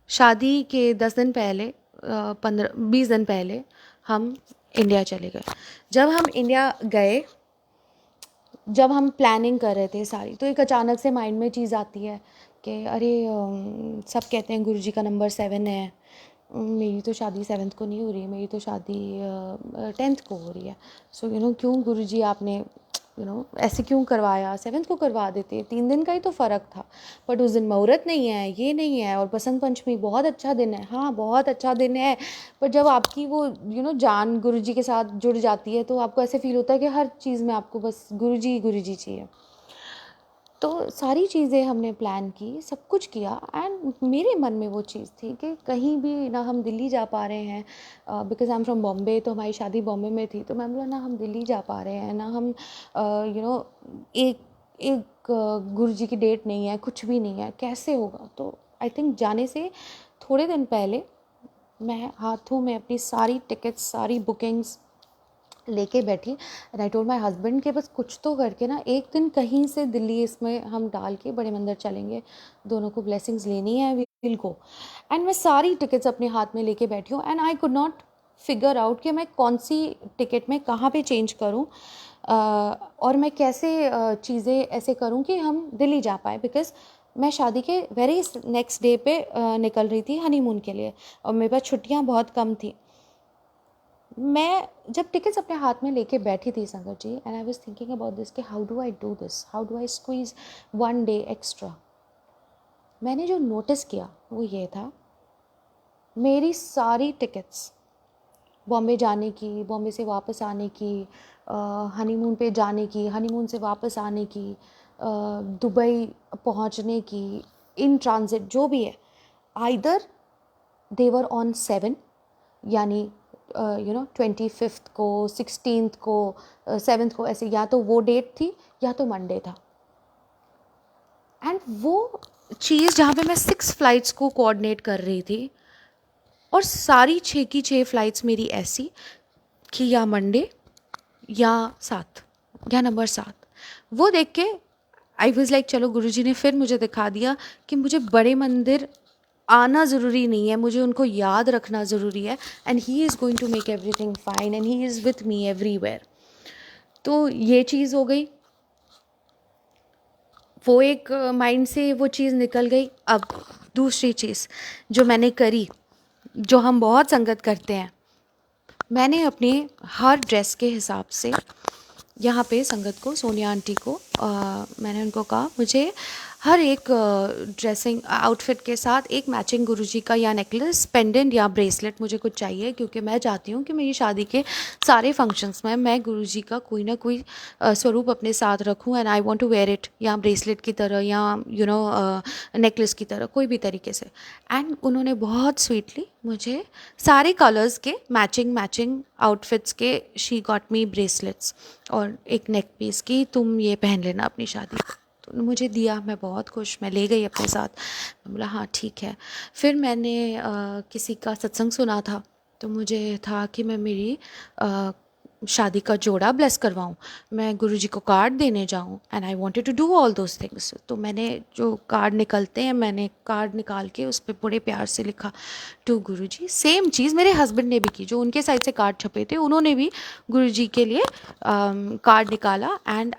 शादी के 10 दिन पहले, 15-20 दिन पहले हम इंडिया चले गए। जब हम इंडिया गए, जब हम प्लानिंग कर रहे थे सारी, तो एक अचानक से माइंड में चीज़ आती है कि अरे सब कहते हैं गुरुजी का नंबर 7 है, मेरी तो शादी 7th को नहीं हो रही है, मेरी तो शादी 10th को हो रही है। सो क्यों गुरुजी आपने ऐसे क्यों करवाया, 7th को करवा देते, 3 दिन का ही तो फ़र्क था। बट उस दिन मुहूर्त नहीं है, ये नहीं है, और बसंत पंचमी बहुत अच्छा दिन है। हाँ, बहुत अच्छा दिन है, पर जब आपकी वो जान गुरुजी के साथ जुड़ जाती है, तो आपको ऐसे फील होता है कि हर चीज़ में आपको बस गुरुजी चाहिए। तो सारी चीज़ें हमने प्लान की, सब कुछ किया, एंड मेरे मन में वो चीज़ थी कि कहीं भी ना हम दिल्ली जा पा रहे हैं, because I am from Bombay, तो हमारी शादी बॉम्बे में थी। तो मैं बोला ना हम दिल्ली जा पा रहे हैं, ना हम एक एक गुरु जी की डेट नहीं है, कुछ भी नहीं है, कैसे होगा। तो आई थिंक जाने से थोड़े दिन पहले मैं हाथों में अपनी सारी टिकट्स, सारी बुकिंग्स लेके बैठी, and I told my husband कि बस कुछ तो करके ना एक दिन कहीं से दिल्ली इसमें हम डाल के बड़े मंदिर चलेंगे, दोनों को ब्लेसिंग्स लेनी है, वी विल गो। एंड मैं सारी टिकट्स अपने हाथ में लेके बैठी हूँ, and I could not figure out कि मैं कौन सी टिकट में कहाँ पे चेंज करूँ, और मैं कैसे चीज़ें ऐसे करूँ कि हम दिल्ली जा पाए। बिकॉज मैं शादी के वेरी नेक्स्ट डे पे निकल रही थी हनीमून के लिए, और मेरे पास छुट्टियाँ बहुत कम थी। मैं जब टिकट्स अपने हाथ में लेके बैठी थी संगत जी, and I was thinking about this कि how do I do this, how do I squeeze 1 day extra. मैंने जो नोटिस किया वो ये था, मेरी सारी टिकट्स बॉम्बे जाने की, बॉम्बे से वापस आने की, हनीमून पे जाने की, हनीमून से वापस आने की, दुबई पहुंचने की, इन ट्रांजिट जो भी है, आइदर देवर ऑन 7, यानी 25th को, 16th को, 7th को, ऐसे या तो वो डेट थी या तो मंडे था। एंड वो चीज़ जहाँ पे मैं 6 फ्लाइट्स को कोऑर्डिनेट कर रही थी, और सारी 6 की 6 फ्लाइट्स मेरी ऐसी कि या मंडे या 7 या नंबर 7। वो देख के आई वॉज लाइक चलो गुरुजी ने फिर मुझे दिखा दिया कि मुझे बड़े मंदिर आना ज़रूरी नहीं है, मुझे उनको याद रखना ज़रूरी है, and he is going to make everything fine, and he is with me everywhere. तो ये चीज़ हो गई, वो एक माइंड से वो चीज़ निकल गई। अब दूसरी चीज़ जो मैंने करी, जो हम बहुत संगत करते हैं, मैंने अपने हर ड्रेस के हिसाब से यहाँ पे संगत को, सोनिया आंटी को, मैंने उनको कहा मुझे हर एक ड्रेसिंग आउटफिट के साथ एक मैचिंग गुरुजी का या नेकलेस, पेंडेंट या ब्रेसलेट मुझे कुछ चाहिए, क्योंकि मैं चाहती हूँ कि मेरी शादी के सारे फंक्शंस में मैं गुरुजी का कोई ना कोई स्वरूप अपने साथ रखूँ, and I want to wear it, या ब्रेसलेट की तरह या नेकलेस की तरह, कोई भी तरीके से। एंड उन्होंने बहुत स्वीटली मुझे सारे कलर्स के मैचिंग आउटफिट्स के शी गॉट मी ब्रेसलेट्स और एक नेक पीस की, तुम ये पहन लेना अपनी शादी को। तो मुझे दिया, मैं बहुत खुश, मैं ले गई अपने साथ। मैं बोला हाँ ठीक है। फिर मैंने किसी का सत्संग सुना था, तो मुझे था कि मैं मेरी शादी का जोड़ा ब्लेस करवाऊँ, मैं गुरुजी को कार्ड देने जाऊँ, and I wanted to do all those things. तो मैंने जो कार्ड निकलते हैं, मैंने कार्ड निकाल के उस पर बड़े प्यार से लिखा टू गुरुजी। सेम चीज़ मेरे हस्बैंड ने भी की, जो उनके साइड से कार्ड छपे थे, उन्होंने भी गुरुजी के लिए कार्ड निकाला। एंड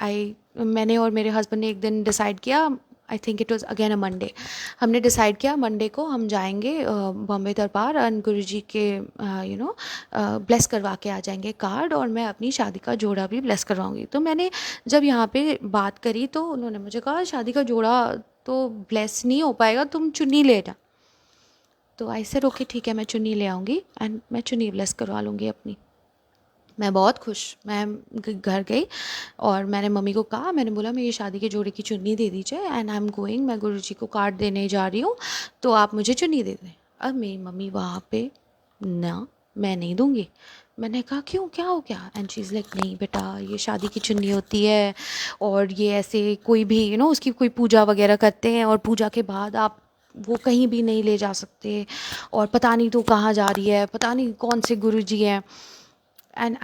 मैंने और मेरे हस्बैंड ने एक दिन डिसाइड किया, I think it was again a Monday. हमने डिसाइड किया मंडे को हम जाएंगे बॉम्बे दरबार एंड गुरुजी के ब्लेस करवा के आ जाएंगे कार्ड, और मैं अपनी शादी का जोड़ा भी ब्लेस करवाऊंगी। तो मैंने जब यहाँ पे बात करी तो उन्होंने मुझे कहा शादी का जोड़ा तो ब्लेस नहीं हो पाएगा, तुम चुन्नी ले जा। तो आई सेड ओके ठीक है, मैं चुन्नी ले आऊँगी एंड मैं चुन्नी ब्लेस करवा लूँगी अपनी। मैं बहुत खुश, मैं घर गई और मैंने मम्मी को कहा, मैंने बोला मेरी शादी के जोड़े की चुन्नी दे दीजिए एंड आई एम गोइंग, मैं गुरुजी को कार्ड देने जा रही हूँ, तो आप मुझे चुन्नी दे दें। अब मेरी मम्मी वहाँ पे, ना मैं नहीं दूँगी। मैंने कहा क्यों, क्या हो गया? एंड शी इज़ लाइक नहीं बेटा, ये शादी की चुन्नी होती है और ये ऐसे कोई भी उसकी कोई पूजा वगैरह करते हैं और पूजा के बाद आप वो कहीं भी नहीं ले जा सकते, और पता नहीं तो कहाँ जा रही है, पता नहीं कौन से गुरुजी हैं। एंड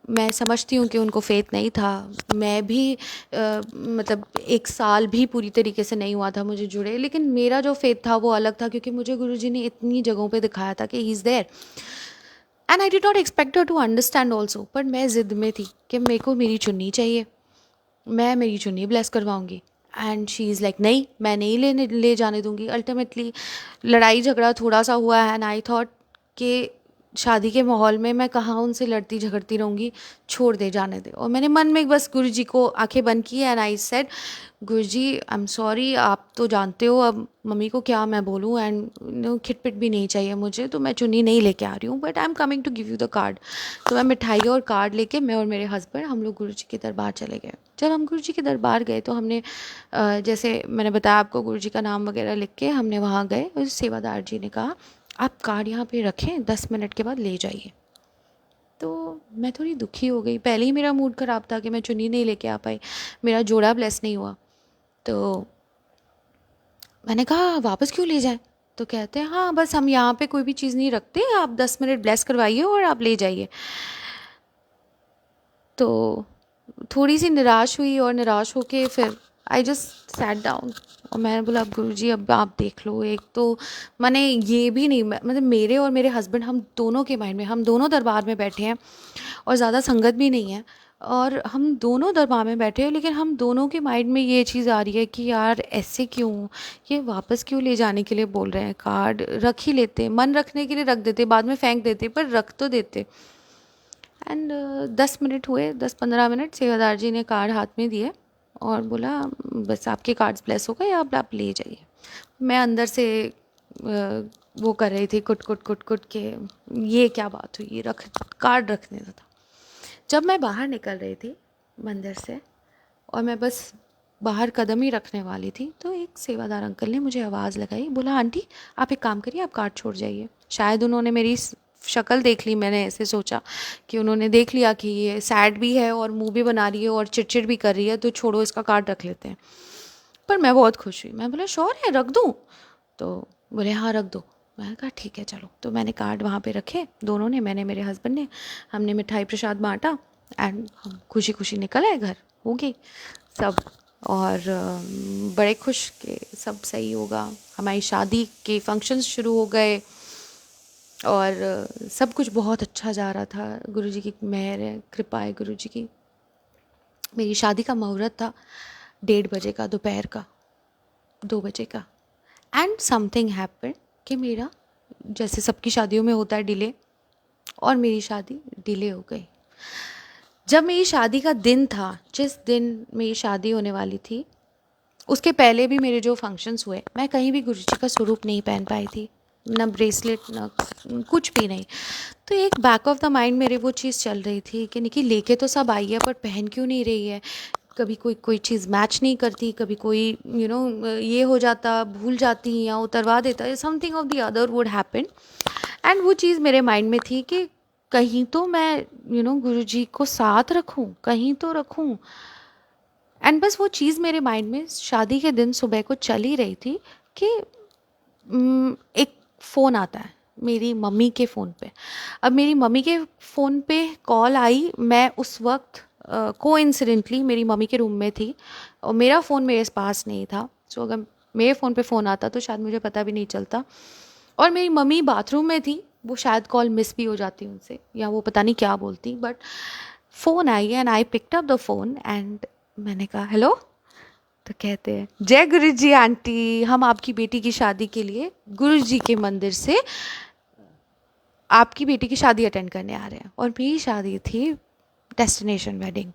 मैं समझती हूँ कि उनको फेथ नहीं था। मैं भी मतलब 1 साल भी पूरी तरीके से नहीं हुआ था मुझे जुड़े, लेकिन मेरा जो फेथ था वो अलग था, क्योंकि मुझे गुरुजी ने इतनी जगहों पे दिखाया था कि he is there and I did not expect her to understand also. पर मैं ज़िद में थी कि मेरे को मेरी चुन्नी चाहिए, मैं मेरी चुन्नी ब्लेस करवाऊँगी। एंड शी इज़ लाइक नहीं, मैं नहीं ले जाने दूँगी। अल्टीमेटली लड़ाई झगड़ा थोड़ा सा हुआ है एंड आई थॉट कि शादी के माहौल में मैं कहाँ उनसे लड़ती झगड़ती रहूँगी, छोड़ दे, जाने दे। और मैंने मन में बस गुरुजी को आंखें बंद की and I said Guruji I am sorry, आप तो जानते हो अब मम्मी को क्या मैं बोलूँ, एंड खिटपिट भी नहीं चाहिए मुझे, तो मैं चुन्नी नहीं लेके आ रही हूँ, but I am coming to give you the card. तो मैं मिठाई और कार्ड लेके, मैं और मेरे हस्बैंड, हम लोग गुरुजी के दरबार चले गए। जब हम गुरुजी के दरबार गए तो हमने जैसे मैंने बताया आपको, गुरुजी का नाम वगैरह लिख के हमने वहाँ गए, उस सेवादार जी ने कहा आप कार्ड यहाँ पे रखें, 10 मिनट के बाद ले जाइए। तो मैं थोड़ी दुखी हो गई, पहले ही मेरा मूड ख़राब था कि मैं चुन्नी नहीं लेके आ पाई, मेरा जोड़ा ब्लेस नहीं हुआ। तो मैंने कहा वापस क्यों ले जाए? तो कहते हैं हाँ बस हम यहाँ पे कोई भी चीज़ नहीं रखते, आप 10 मिनट ब्लेस करवाइए और आप ले जाइए। तो थोड़ी सी निराश हुई और निराश होके फिर आई जस्ट सैट डाउन और मैंने बोला अब गुरुजी अब आप देख लो। एक तो मैंने ये भी नहीं, मतलब मेरे और मेरे हस्बैंड, हम दोनों के माइंड में, हम दोनों दरबार में बैठे हैं और ज़्यादा संगत भी नहीं है, और हम दोनों दरबार में बैठे हैं, लेकिन हम दोनों के माइंड में ये चीज़ आ रही है कि यार ऐसे क्यों, ये वापस क्यों ले जाने के लिए बोल रहे हैं, कार्ड रख ही लेते, मन रखने के लिए रख देते, बाद में फेंक देते, पर रख तो देते। एंड 10 मिनट हुए, 10-15 मिनट, सेवादार जी ने कार्ड हाथ में दिए और बोला बस आपके कार्ड्स ब्लेस हो गए, आप ले जाइए। मैं अंदर से वो कर रही थी, कुट कुट कुट कुट के, ये क्या बात हुई, कार्ड रखने था। जब मैं बाहर निकल रही थी मंदिर से और मैं बस बाहर कदम ही रखने वाली थी, तो एक सेवादार अंकल ने मुझे आवाज़ लगाई, बोला आंटी आप एक काम करिए, आप कार्ड छोड़ जाइए। शायद उन्होंने मेरी शक्ल देख ली, मैंने ऐसे सोचा कि उन्होंने देख लिया कि ये सैड भी है और मुंह भी बना रही है और चिड़चिड़ भी कर रही है, तो छोड़ो इसका कार्ड रख लेते हैं। पर मैं बहुत खुश हुई, मैं बोला श्योर है रख दूँ? तो बोले हाँ रख दो। मैंने कहा ठीक है चलो। तो मैंने कार्ड वहाँ पे रखे, दोनों ने, मैंने मेरे हस्बैंड ने, हमने मिठाई प्रसाद बांटा एंड हम खुशी खुशी निकल आए घर, हो गई सब। और बड़े खुश कि सब सही होगा, हमारी शादी के फंक्शंस शुरू हो गए और सब कुछ बहुत अच्छा जा रहा था। गुरुजी की मेहर है, कृपा है गुरुजी की। मेरी शादी का मुहूर्त था 1:30 बजे का, दोपहर का 2 बजे का। एंड समथिंग हैपन कि मेरा, जैसे सबकी शादियों में होता है डिले, और मेरी शादी डिले हो गई। जब मेरी शादी का दिन था, जिस दिन मेरी शादी होने वाली थी, उसके पहले भी मेरे जो फंक्शंस हुए, मैं कहीं भी गुरुजी का स्वरूप नहीं पहन पाई थी, ना ब्रेसलेट, ना कुछ भी नहीं। तो एक बैक ऑफ द माइंड मेरे वो चीज़ चल रही थी कि निकी लेके तो सब आई है, पर पहन क्यों नहीं रही है। कभी कोई चीज़ मैच नहीं करती, कभी कोई ये हो जाता, भूल जाती या उतरवा देता, something of the other would happen. And वो चीज़ मेरे माइंड में थी कि कहीं तो मैं गुरुजी को साथ रखूं, कहीं तो रखूं। एंड बस वो चीज़ मेरे माइंड में शादी के दिन सुबह को चल ही रही थी कि एक फ़ोन आता है मेरी मम्मी के फ़ोन पे। अब मेरी मम्मी के फ़ोन पे कॉल आई, मैं उस वक्त कोइंसिडेंटली मेरी मम्मी के रूम में थी और मेरा फ़ोन मेरे पास नहीं था। सो अगर मेरे फ़ोन पे फ़ोन आता तो शायद मुझे पता भी नहीं चलता, और मेरी मम्मी बाथरूम में थी, वो शायद कॉल मिस भी हो जाती उनसे, या वो पता नहीं क्या बोलती, but phone I and I picked up the phone and मैंने कहा हेलो। तो कहते हैं, जय गुरु जी आंटी, हम आपकी बेटी की शादी के लिए गुरु जी के मंदिर से आपकी बेटी की शादी अटेंड करने आ रहे हैं। और मेरी शादी थी डेस्टिनेशन वेडिंग,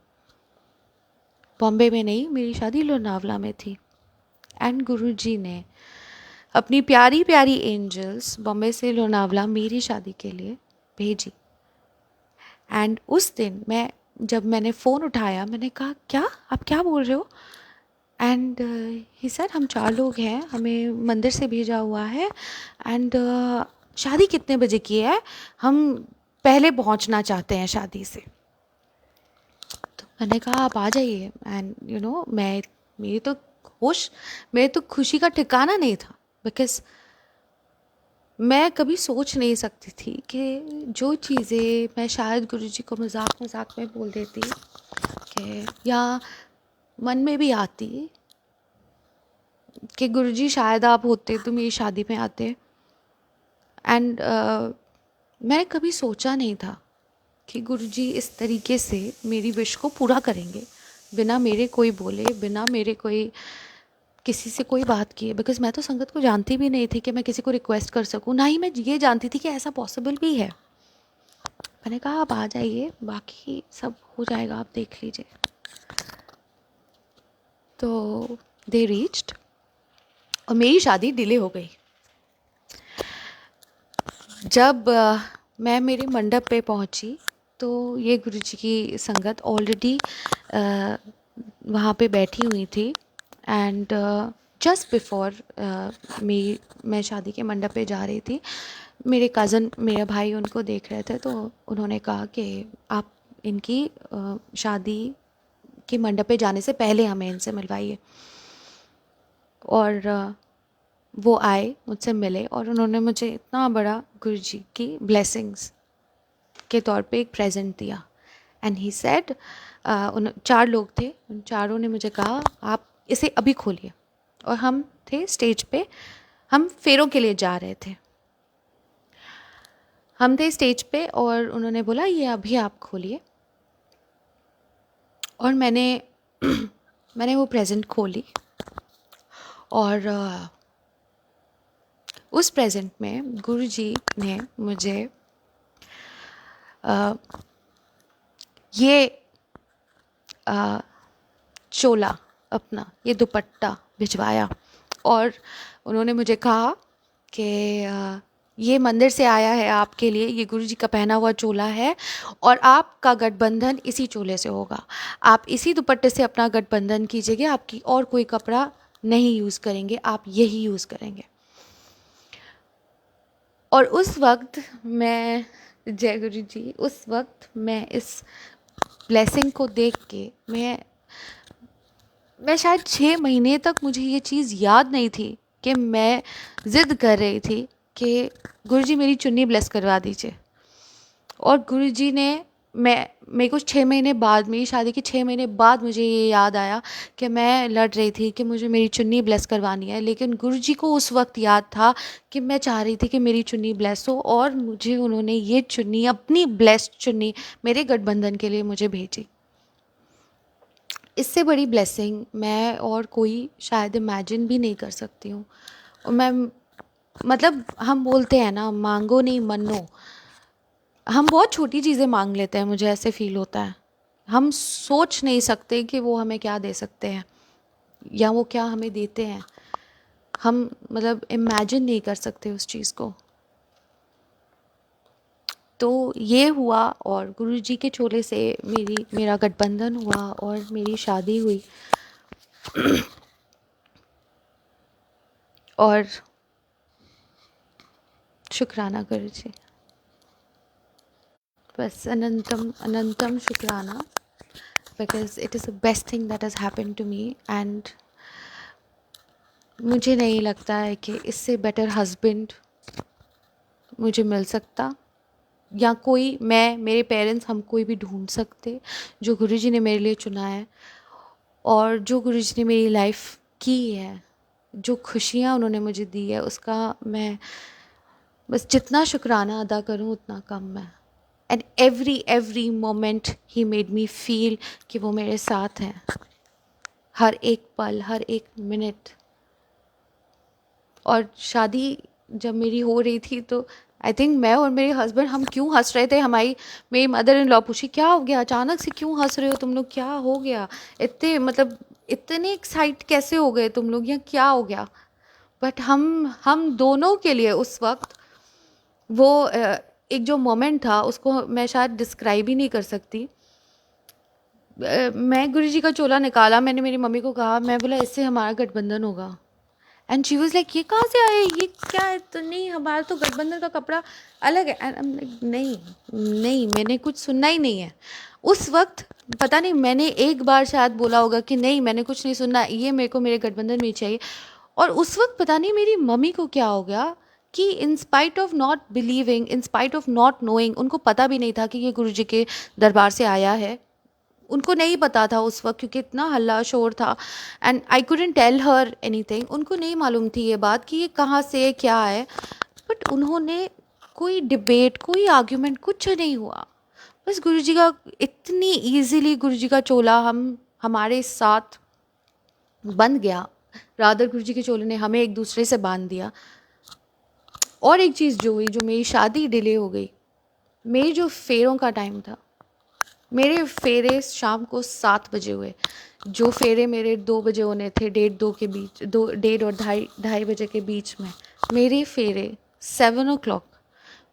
बॉम्बे में नहीं, मेरी शादी लोनावला में थी। एंड गुरुजी ने अपनी प्यारी प्यारी एंजल्स बॉम्बे से लोनावला मेरी शादी के लिए भेजी। एंड उस दिन जब मैंने फ़ोन उठाया, मैंने कहा, क्या आप क्या बोल रहे हो? एंड ही सर, हम 4 लोग हैं, हमें मंदिर से भेजा हुआ है। एंड शादी कितने बजे की है? हम पहले पहुंचना चाहते हैं शादी से। तो मैंने कहा, आप आ जाइए। एंड मेरे तो खुशी का ठिकाना नहीं था, बिकॉज मैं कभी सोच नहीं सकती थी कि जो चीज़ें मैं शायद गुरुजी को मजाक मजाक में बोल देती कि, या मन में भी आती कि गुरुजी शायद आप होते तो मेरी शादी में आते। एंड मैंने कभी सोचा नहीं था कि गुरुजी इस तरीके से मेरी विश को पूरा करेंगे, बिना मेरे कोई बोले, बिना मेरे कोई किसी से कोई बात किए। बिकॉज मैं तो संगत को जानती भी नहीं थी कि मैं किसी को रिक्वेस्ट कर सकूं, ना ही मैं ये जानती थी कि ऐसा पॉसिबल भी है। मैंने कहा, आप आ जाइए, बाकी सब हो जाएगा, आप देख लीजिए। तो दे रीच्ड और मेरी शादी डिले हो गई। जब मैं मेरे मंडप पे पहुंची तो ये गुरुजी की संगत ऑलरेडी वहाँ पे बैठी हुई थी। एंड जस्ट बिफोर मैं शादी के मंडप पे जा रही थी, मेरे कज़न, मेरे भाई उनको देख रहे थे, तो उन्होंने कहा कि आप इनकी शादी के मंडप पे जाने से पहले हमें इनसे मिलवाइए। और वो आए, मुझसे मिले, और उन्होंने मुझे इतना बड़ा गुरुजी की ब्लेसिंग्स के तौर पे एक प्रेजेंट दिया। एंड ही सेड, 4 लोग थे, उन चारों ने मुझे कहा, आप इसे अभी खोलिए। और हम थे स्टेज पे, हम फेरों के लिए जा रहे थे, हम थे स्टेज पे, और उन्होंने बोला, ये अभी आप खोलिए। और मैंने मैंने वो प्रेजेंट खोली, और उस प्रेजेंट में गुरुजी ने मुझे ये चोला, अपना ये दुपट्टा भिजवाया। और उन्होंने मुझे कहा कि ये मंदिर से आया है आपके लिए, ये गुरुजी का पहना हुआ चोला है, और आपका गठबंधन इसी चोले से होगा। आप इसी दुपट्टे से अपना गठबंधन कीजिएगा, आपकी और कोई कपड़ा नहीं यूज़ करेंगे, आप यही यूज़ करेंगे। और उस वक्त मैं, जय गुरु जी, उस वक्त मैं इस ब्लेसिंग को देख के मैं शायद 6 महीने तक मुझे ये चीज़ याद नहीं थी कि मैं ज़िद कर रही थी कि गुरुजी मेरी चुन्नी ब्लेस करवा दीजिए। और गुरुजी ने, मेरे को 6 महीने बाद, मेरी शादी के 6 महीने बाद मुझे ये याद आया कि मैं लड़ रही थी कि मुझे मेरी चुन्नी ब्लेस करवानी है। लेकिन गुरुजी को उस वक्त याद था कि मैं चाह रही थी कि मेरी चुन्नी ब्लेस हो, और मुझे उन्होंने ये चुन्नी, अपनी ब्लेस्ड चुन्नी, मेरे गठबंधन के लिए मुझे भेजी। इससे बड़ी ब्लेसिंग मैं और कोई शायद इमेजिन भी नहीं कर सकती हूँ। और मैं, मतलब हम बोलते हैं ना, मांगो नहीं मनो, हम बहुत छोटी चीज़ें मांग लेते हैं, मुझे ऐसे फील होता है। हम सोच नहीं सकते कि वो हमें क्या दे सकते हैं या वो क्या हमें देते हैं। हम मतलब इमेजिन नहीं कर सकते उस चीज़ को। तो ये हुआ, और गुरुजी के चोले से मेरा गठबंधन हुआ और मेरी शादी हुई। और शुक्राना गुरुजी, बस अनंतम अनंतम शुक्राना, because it is the best thing that has happened to me. And मुझे नहीं लगता है कि इससे बेटर हस्बैंड मुझे मिल सकता, या कोई, मेरे पेरेंट्स, हम कोई भी ढूंढ सकते जो गुरुजी ने मेरे लिए चुना है, और जो गुरुजी ने मेरी लाइफ की है, जो खुशियाँ उन्होंने मुझे दी है, उसका मैं बस जितना शुक्राना अदा करूँ उतना कम है। And every moment he made me feel कि वो मेरे साथ हैं, हर एक पल, हर एक मिनट। और शादी जब मेरी हो रही थी तो आई थिंक मैं और मेरे हस्बैंड हम क्यों हंस रहे थे, मेरी मदर इन लॉ पूछी क्या हो गया, अचानक से क्यों हंस रहे हो तुम लोग, क्या हो गया, इतने मतलब इतने एक्साइट कैसे हो गए तुम लोग, या क्या हो गया। बट हम दोनों के लिए उस वक्त वो एक जो मोमेंट था उसको मैं शायद डिस्क्राइब ही नहीं कर सकती। मैं गुरुजी का चोला निकाला, मैंने मेरी मम्मी को कहा, मैं बोला इससे हमारा गठबंधन होगा। एंड शी वॉज लाइक ये कहाँ से आए, ये क्या है, तो नहीं हमारा तो गठबंधन का कपड़ा अलग है। एंड नहीं नहीं, मैंने कुछ सुनना ही नहीं है उस वक्त। पता नहीं मैंने एक बार शायद बोला होगा कि नहीं मैंने कुछ नहीं सुनना, ये मेरे को मेरे गठबंधन में ही चाहिए। और उस वक्त पता नहीं मेरी मम्मी को क्या हो गया कि in spite of not believing, in spite of not knowing, उनको पता भी नहीं था कि ये गुरुजी के दरबार से आया है, उनको नहीं पता था उस वक्त क्योंकि इतना हल्ला शोर था। And I couldn't tell her anything, उनको नहीं मालूम थी ये बात कि ये कहाँ से क्या है। बट उन्होंने कोई डिबेट, कोई आर्ग्यूमेंट, कुछ नहीं हुआ। बस गुरुजी का इतनी इजीली गुरुजी का चोला हमारे साथ बंध गया, रादर गुरुजी के चोले ने हमें एक दूसरे से बांध दिया। और एक चीज़ जो हुई, जो मेरी शादी डिले हो गई, मेरी जो फेरों का टाइम था, मेरे फेरे शाम को 7 बजे हुए। जो फेरे मेरे 2 बजे होने थे, 1:30-2 के बीच, 1:30 और 2:30 बजे के बीच में, मेरे फेरे 7 o'clock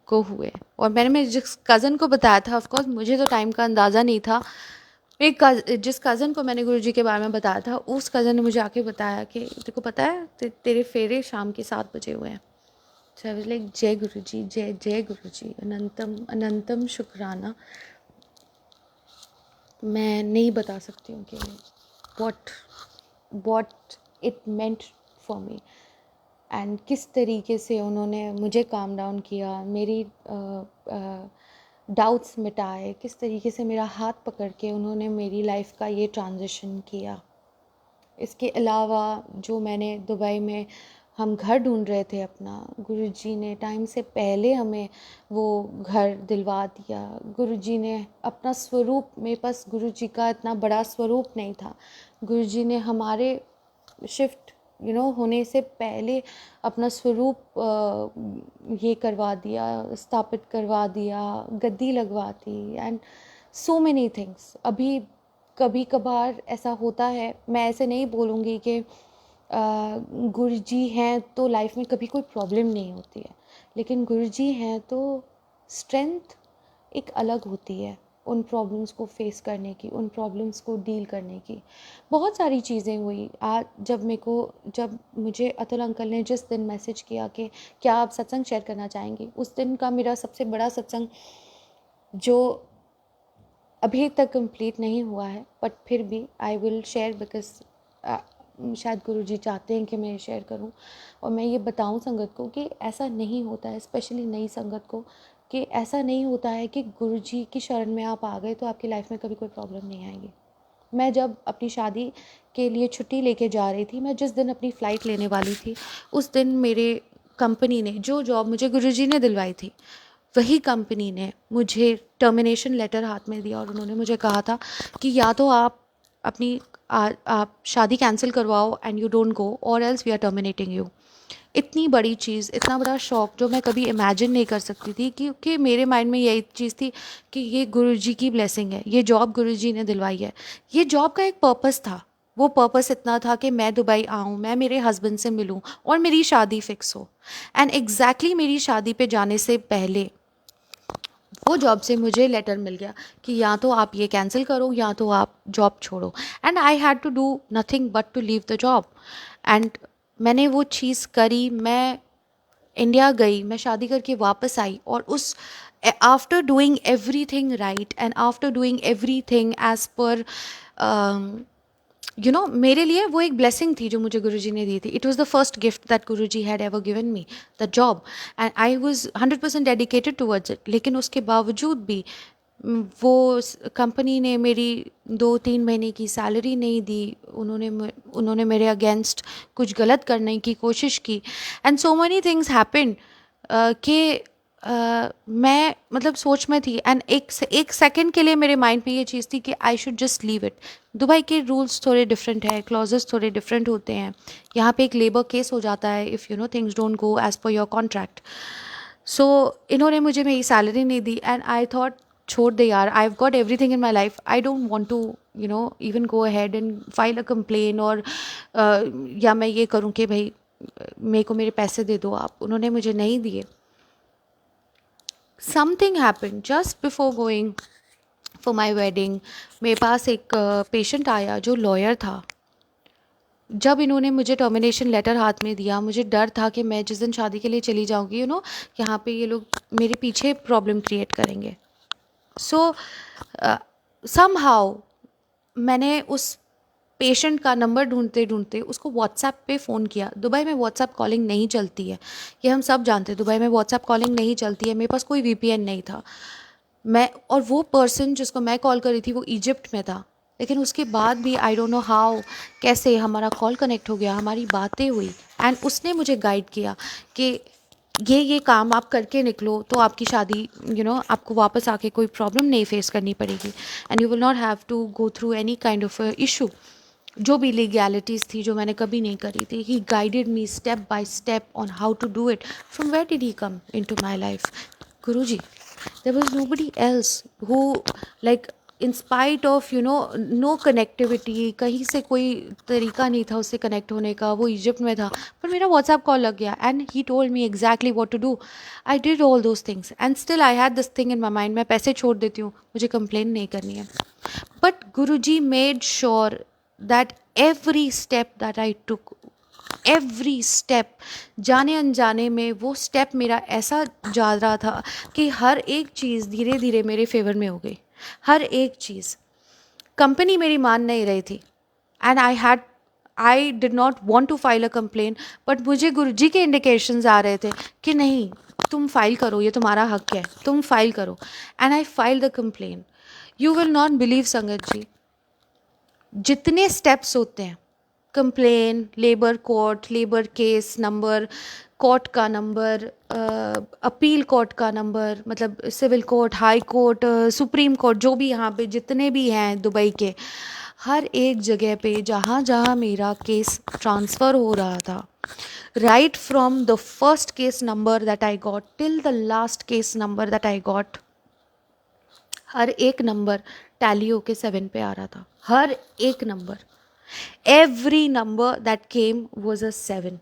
को हुए। और मैंने मेरे जिस कज़न को बताया था, ऑफकोर्स मुझे तो टाइम का अंदाज़ा नहीं था, जिस कज़न को मैंने गुरुजी के बारे में बताया था, उस कज़न ने मुझे आके बताया कि तेरे को पता है तेरे फेरे शाम के 7 बजे हुए हैं। So I was like, जय गुरुजी, जय जय गुरुजी, अनंतम अनंतम शुक्राना। मैं नहीं बता सकती हूँ कि what it meant for me, and किस तरीके से उन्होंने मुझे काम डाउन किया, मेरी डाउट्स मिटाए, किस तरीके से मेरा हाथ पकड़ के उन्होंने मेरी लाइफ का ये ट्रांजिशन किया। इसके अलावा जो मैंने दुबई में, हम घर ढूंढ रहे थे अपना, गुरुजी ने टाइम से पहले हमें वो घर दिलवा दिया। गुरुजी ने अपना स्वरूप, मेरे पास गुरुजी का इतना बड़ा स्वरूप नहीं था, गुरुजी ने हमारे शिफ्ट होने से पहले अपना स्वरूप ये करवा दिया, स्थापित करवा दिया, गद्दी लगवा दी, एंड सो मेनी थिंग्स। अभी कभी कभार ऐसा होता है, मैं ऐसे नहीं बोलूँगी कि गुरुजी हैं तो लाइफ में कभी कोई प्रॉब्लम नहीं होती है, लेकिन गुरुजी हैं तो स्ट्रेंथ एक अलग होती है उन प्रॉब्लम्स को फेस करने की, उन प्रॉब्लम्स को डील करने की। बहुत सारी चीज़ें हुई आज जब मुझे अतुल अंकल ने जिस दिन मैसेज किया कि क्या आप सत्संग शेयर करना चाहेंगे, उस दिन का मेरा सबसे बड़ा सत्संग जो अभी तक कंप्लीट नहीं हुआ है, बट फिर भी आई विल शेयर बिकॉज शायद गुरुजी चाहते हैं कि मैं शेयर करूं और मैं ये बताऊं संगत को कि ऐसा नहीं होता है, स्पेशली नई संगत को, कि ऐसा नहीं होता है कि गुरुजी की शरण में आप आ गए तो आपकी लाइफ में कभी कोई प्रॉब्लम नहीं आएगी। मैं जब अपनी शादी के लिए छुट्टी लेके जा रही थी, मैं जिस दिन अपनी फ़्लाइट लेने वाली थी, उस दिन मेरे कंपनी ने जो जॉब मुझे गुरुजी ने दिलवाई थी, वही कंपनी ने मुझे टर्मिनेशन लेटर हाथ में दिया और उन्होंने मुझे कहा था कि या तो आप आप शादी कैंसिल करवाओ and you don't go, or else we are terminating you. इतनी बड़ी चीज़, इतना बड़ा शॉक जो मैं कभी इमेजिन नहीं कर सकती थी, क्योंकि मेरे माइंड में यही चीज़ थी कि ये गुरुजी की ब्लेसिंग है, ये जॉब गुरुजी ने दिलवाई है। ये जॉब का एक पर्पस था, वो पर्पस इतना था कि मैं दुबई आऊँ, मैं मेरे हस्बैंड से मिलूँ और मेरी शादी फिक्स हो। एंड एग्जैक्टली मेरी शादी पे जाने से पहले वो जॉब से मुझे लेटर मिल गया कि या तो आप ये कैंसिल करो या तो आप जॉब छोड़ो। And I had to do nothing but to leave the job. And मैंने वो चीज़ करी, मैं इंडिया गई, मैं शादी करके वापस आई, और उस after doing every thing right and after doing every thing as per मेरे लिए वो एक ब्लेसिंग थी जो मुझे गुरुजी ने दी थी। It was the first gift that Guruji had ever given me, the job, and I was 100% dedicated towards it. लेकिन उसके बावजूद भी वो कंपनी ने मेरी 2-3 महीने की सैलरी नहीं दी, उन्होंने मेरे अगेंस्ट कुछ गलत करने की कोशिश की, and so many things happened कि मैं मतलब सोच में थी, एंड एक सेकंड के लिए मेरे माइंड में ये चीज़ थी कि I should just leave it. Dubai के रूल्स थोड़े डिफरेंट है, क्लॉजेस थोड़े डिफरेंट होते हैं। यहाँ पे एक लेबर केस हो जाता है if things don't go as per your contract. So इन्होंने मुझे मेरी सैलरी नहीं दी, एंड आई थॉट छोड़ दे यार, I have got everything in my life, I don't want to even go ahead and file a complain, और या मैं ये करूँ कि भाई मेरे को मेरे पैसे दे दो आप। उन्होंने मुझे नहीं दिए। Something happen just before going for my wedding. मेरे पास एक पेशेंट आया जो लॉयर था। जब इन्होंने मुझे टर्मिनेशन लेटर हाथ में दिया, मुझे डर था कि मैं जिस दिन शादी के लिए चली जाऊंगी यहाँ पे ये लोग मेरे पीछे प्रॉब्लम क्रिएट करेंगे। सो समहाउ मैंने उस पेशेंट का नंबर ढूंढते ढूंढते उसको व्हाट्सएप पे फ़ोन किया। दुबई में व्हाट्सएप कॉलिंग नहीं चलती है, ये हम सब जानते हैं। दुबई में व्हाट्सएप कॉलिंग नहीं चलती है। मेरे पास कोई वीपीएन नहीं था। मैं और वो पर्सन जिसको मैं कॉल कर रही थी वो इजिप्ट में था, लेकिन उसके बाद भी आई डोंट नो हाउ कैसे हमारा कॉल कनेक्ट हो गया, हमारी बातें हुई, एंड उसने मुझे गाइड किया कि ये काम आप करके निकलो तो आपकी शादी आपको वापस आके कोई प्रॉब्लम नहीं फेस करनी पड़ेगी, and you will not have to go through any kind of issue. जो भी लीगैलिटीज़ थी जो मैंने कभी नहीं करी थी, he guided me step by step on how to do it. From where did he come in to my life? Guruji. There was nobody else who, like, in spite of no connectivity, कहीं से कोई तरीका नहीं था उससे connect होने का। वो इजिप्ट में था पर मेरा व्हाट्सएप कॉल लग गया, and he told me exactly what to do. I did all those things and still I had this thing in my mind, मैं पैसे छोड़ देती हूँ, मुझे कंप्लेन नहीं करनी है। But Guruji made sure that every step that I took, every step, जाने अनजाने में वो स्टेप मेरा ऐसा जा रहा था कि हर एक चीज़ धीरे धीरे मेरे फेवर में हो गई। हर एक चीज़। कंपनी मेरी मान नहीं रही थी, and I did not want to file a complain, but मुझे गुरुजी के इंडिकेशंस आ रहे थे कि नहीं, तुम फाइल करो, ये तुम्हारा हक है, तुम फाइल करो। And I file the complain. You will not believe Sangat ji, जितने स्टेप्स होते हैं, complain, labour court, labour case number, court का नंबर, अपील कोर्ट का नंबर, मतलब civil court, high court, supreme court, जो भी यहाँ पे जितने भी हैं दुबई के, हर एक जगह पे जहाँ जहाँ मेरा केस ट्रांसफ़र हो रहा था, right from the first case number that I got till the last case number that I got, हर एक नंबर टैली होके 7 पे आ रहा था। हर एक number, every number that came was a 7।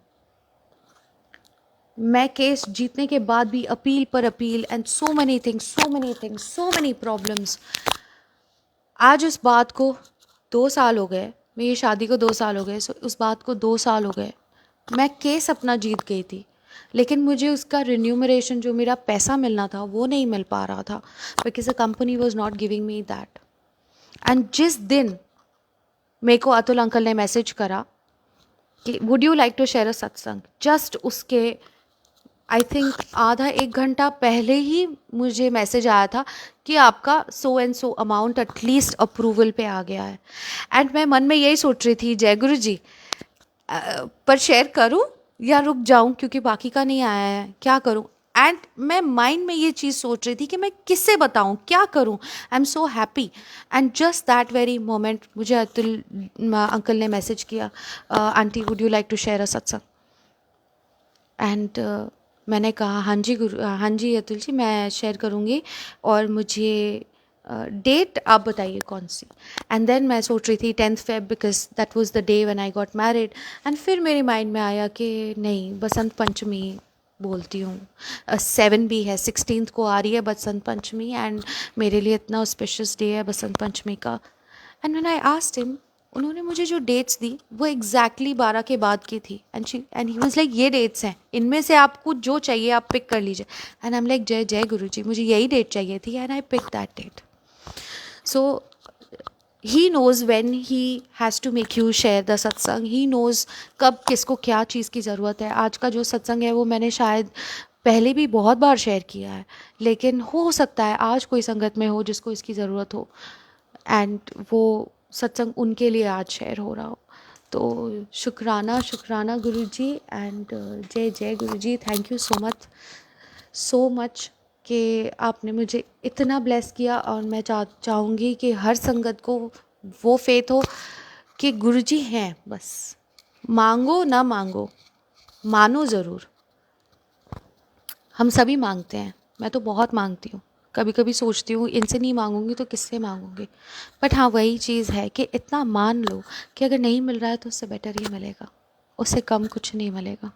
मैं केस जीतने के बाद भी अपील पर appeal, and so many things, so many problems. आज उस बात को 2 साल हो गए, मेरी शादी को 2 साल हो गए, सो उस बात को 2 साल हो गए। मैं केस अपना जीत गई थी, लेकिन मुझे उसका रिन्यूमरेशन, जो मेरा पैसा मिलना था, वो नहीं मिल पा रहा था, because the company was not giving me that. And जिस दिन मेरे को अतुल अंकल ने मैसेज करा कि would you like to share a satsang, just उसके आई थिंक आधा एक घंटा पहले ही मुझे मैसेज आया था कि आपका so and so amount at least approval पे आ गया है। एंड मैं मन में यही सोच रही थी, जय गुरु जी, पर शेयर करूं या रुक जाऊं, क्योंकि बाकी का नहीं आया है, क्या करूं? एंड मैं माइंड में ये चीज़ सोच रही थी कि मैं किससे बताऊं, क्या करूं। I am so happy. And just that very moment मुझे अतुल अंकल ने मैसेज किया, aunty would you like to share a satsang? And मैंने कहा हाँ जी हाँ जी अतुल जी, मैं शेयर करूँगी, और मुझे डेट आप बताइए कौन सी। एंड देन मैं सोच रही थी 10th Feb, because that was the day when I got married. And फिर मेरे माइंड में आया कि नहीं, बसंत पंचमी बोलती हूँ। 7 भी है, 16th को आ रही है बसंत पंचमी, एंड मेरे लिए इतना ऑस्पिशियस डे है बसंत पंचमी का। And when I asked him, उन्होंने मुझे जो डेट्स दी वो एग्जैक्टली 12 के बाद की थी। एंड ही वाज लाइक, ये डेट्स हैं, इनमें से आपको जो चाहिए आप पिक कर लीजिए। एंड आई एम लाइक, जय जय गुरु जी, मुझे यही डेट चाहिए थी, and I pick that date. So he knows when he has to make you share the satsang, he nose कब किसको क्या चीज़ की ज़रूरत है। आज का जो सत्संग है वो मैंने शायद पहले भी बहुत बार शेयर किया है, लेकिन हो सकता है आज कोई संगत में हो जिसको इसकी ज़रूरत हो, एंड वो सत्संग उनके लिए आज शेयर हो रहा हो। तो शुक्राना शुक्राना गुरु जी, एंड जय जय गुरु जी, थैंक यू सो मच कि आपने मुझे इतना ब्लेस किया, और मैं चाहूँगी कि हर संगत को वो फेथ हो कि गुरुजी हैं, बस मांगो ना मांगो, मानो ज़रूर। हम सभी मांगते हैं, मैं तो बहुत मांगती हूँ, कभी कभी सोचती हूँ इनसे नहीं मांगूंगी तो किससे मांगूंगी। बट हाँ, वही चीज़ है कि इतना मान लो कि अगर नहीं मिल रहा है तो उससे बेटर ही मिलेगा, उससे कम कुछ नहीं मिलेगा।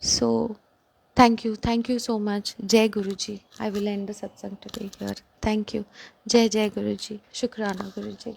So thank you so much. जय गुरु जी। आई विल एंड द सत्संग टुडे हियर। Thank you. जय जय गुरु जी। शुक्राना गुरु जी।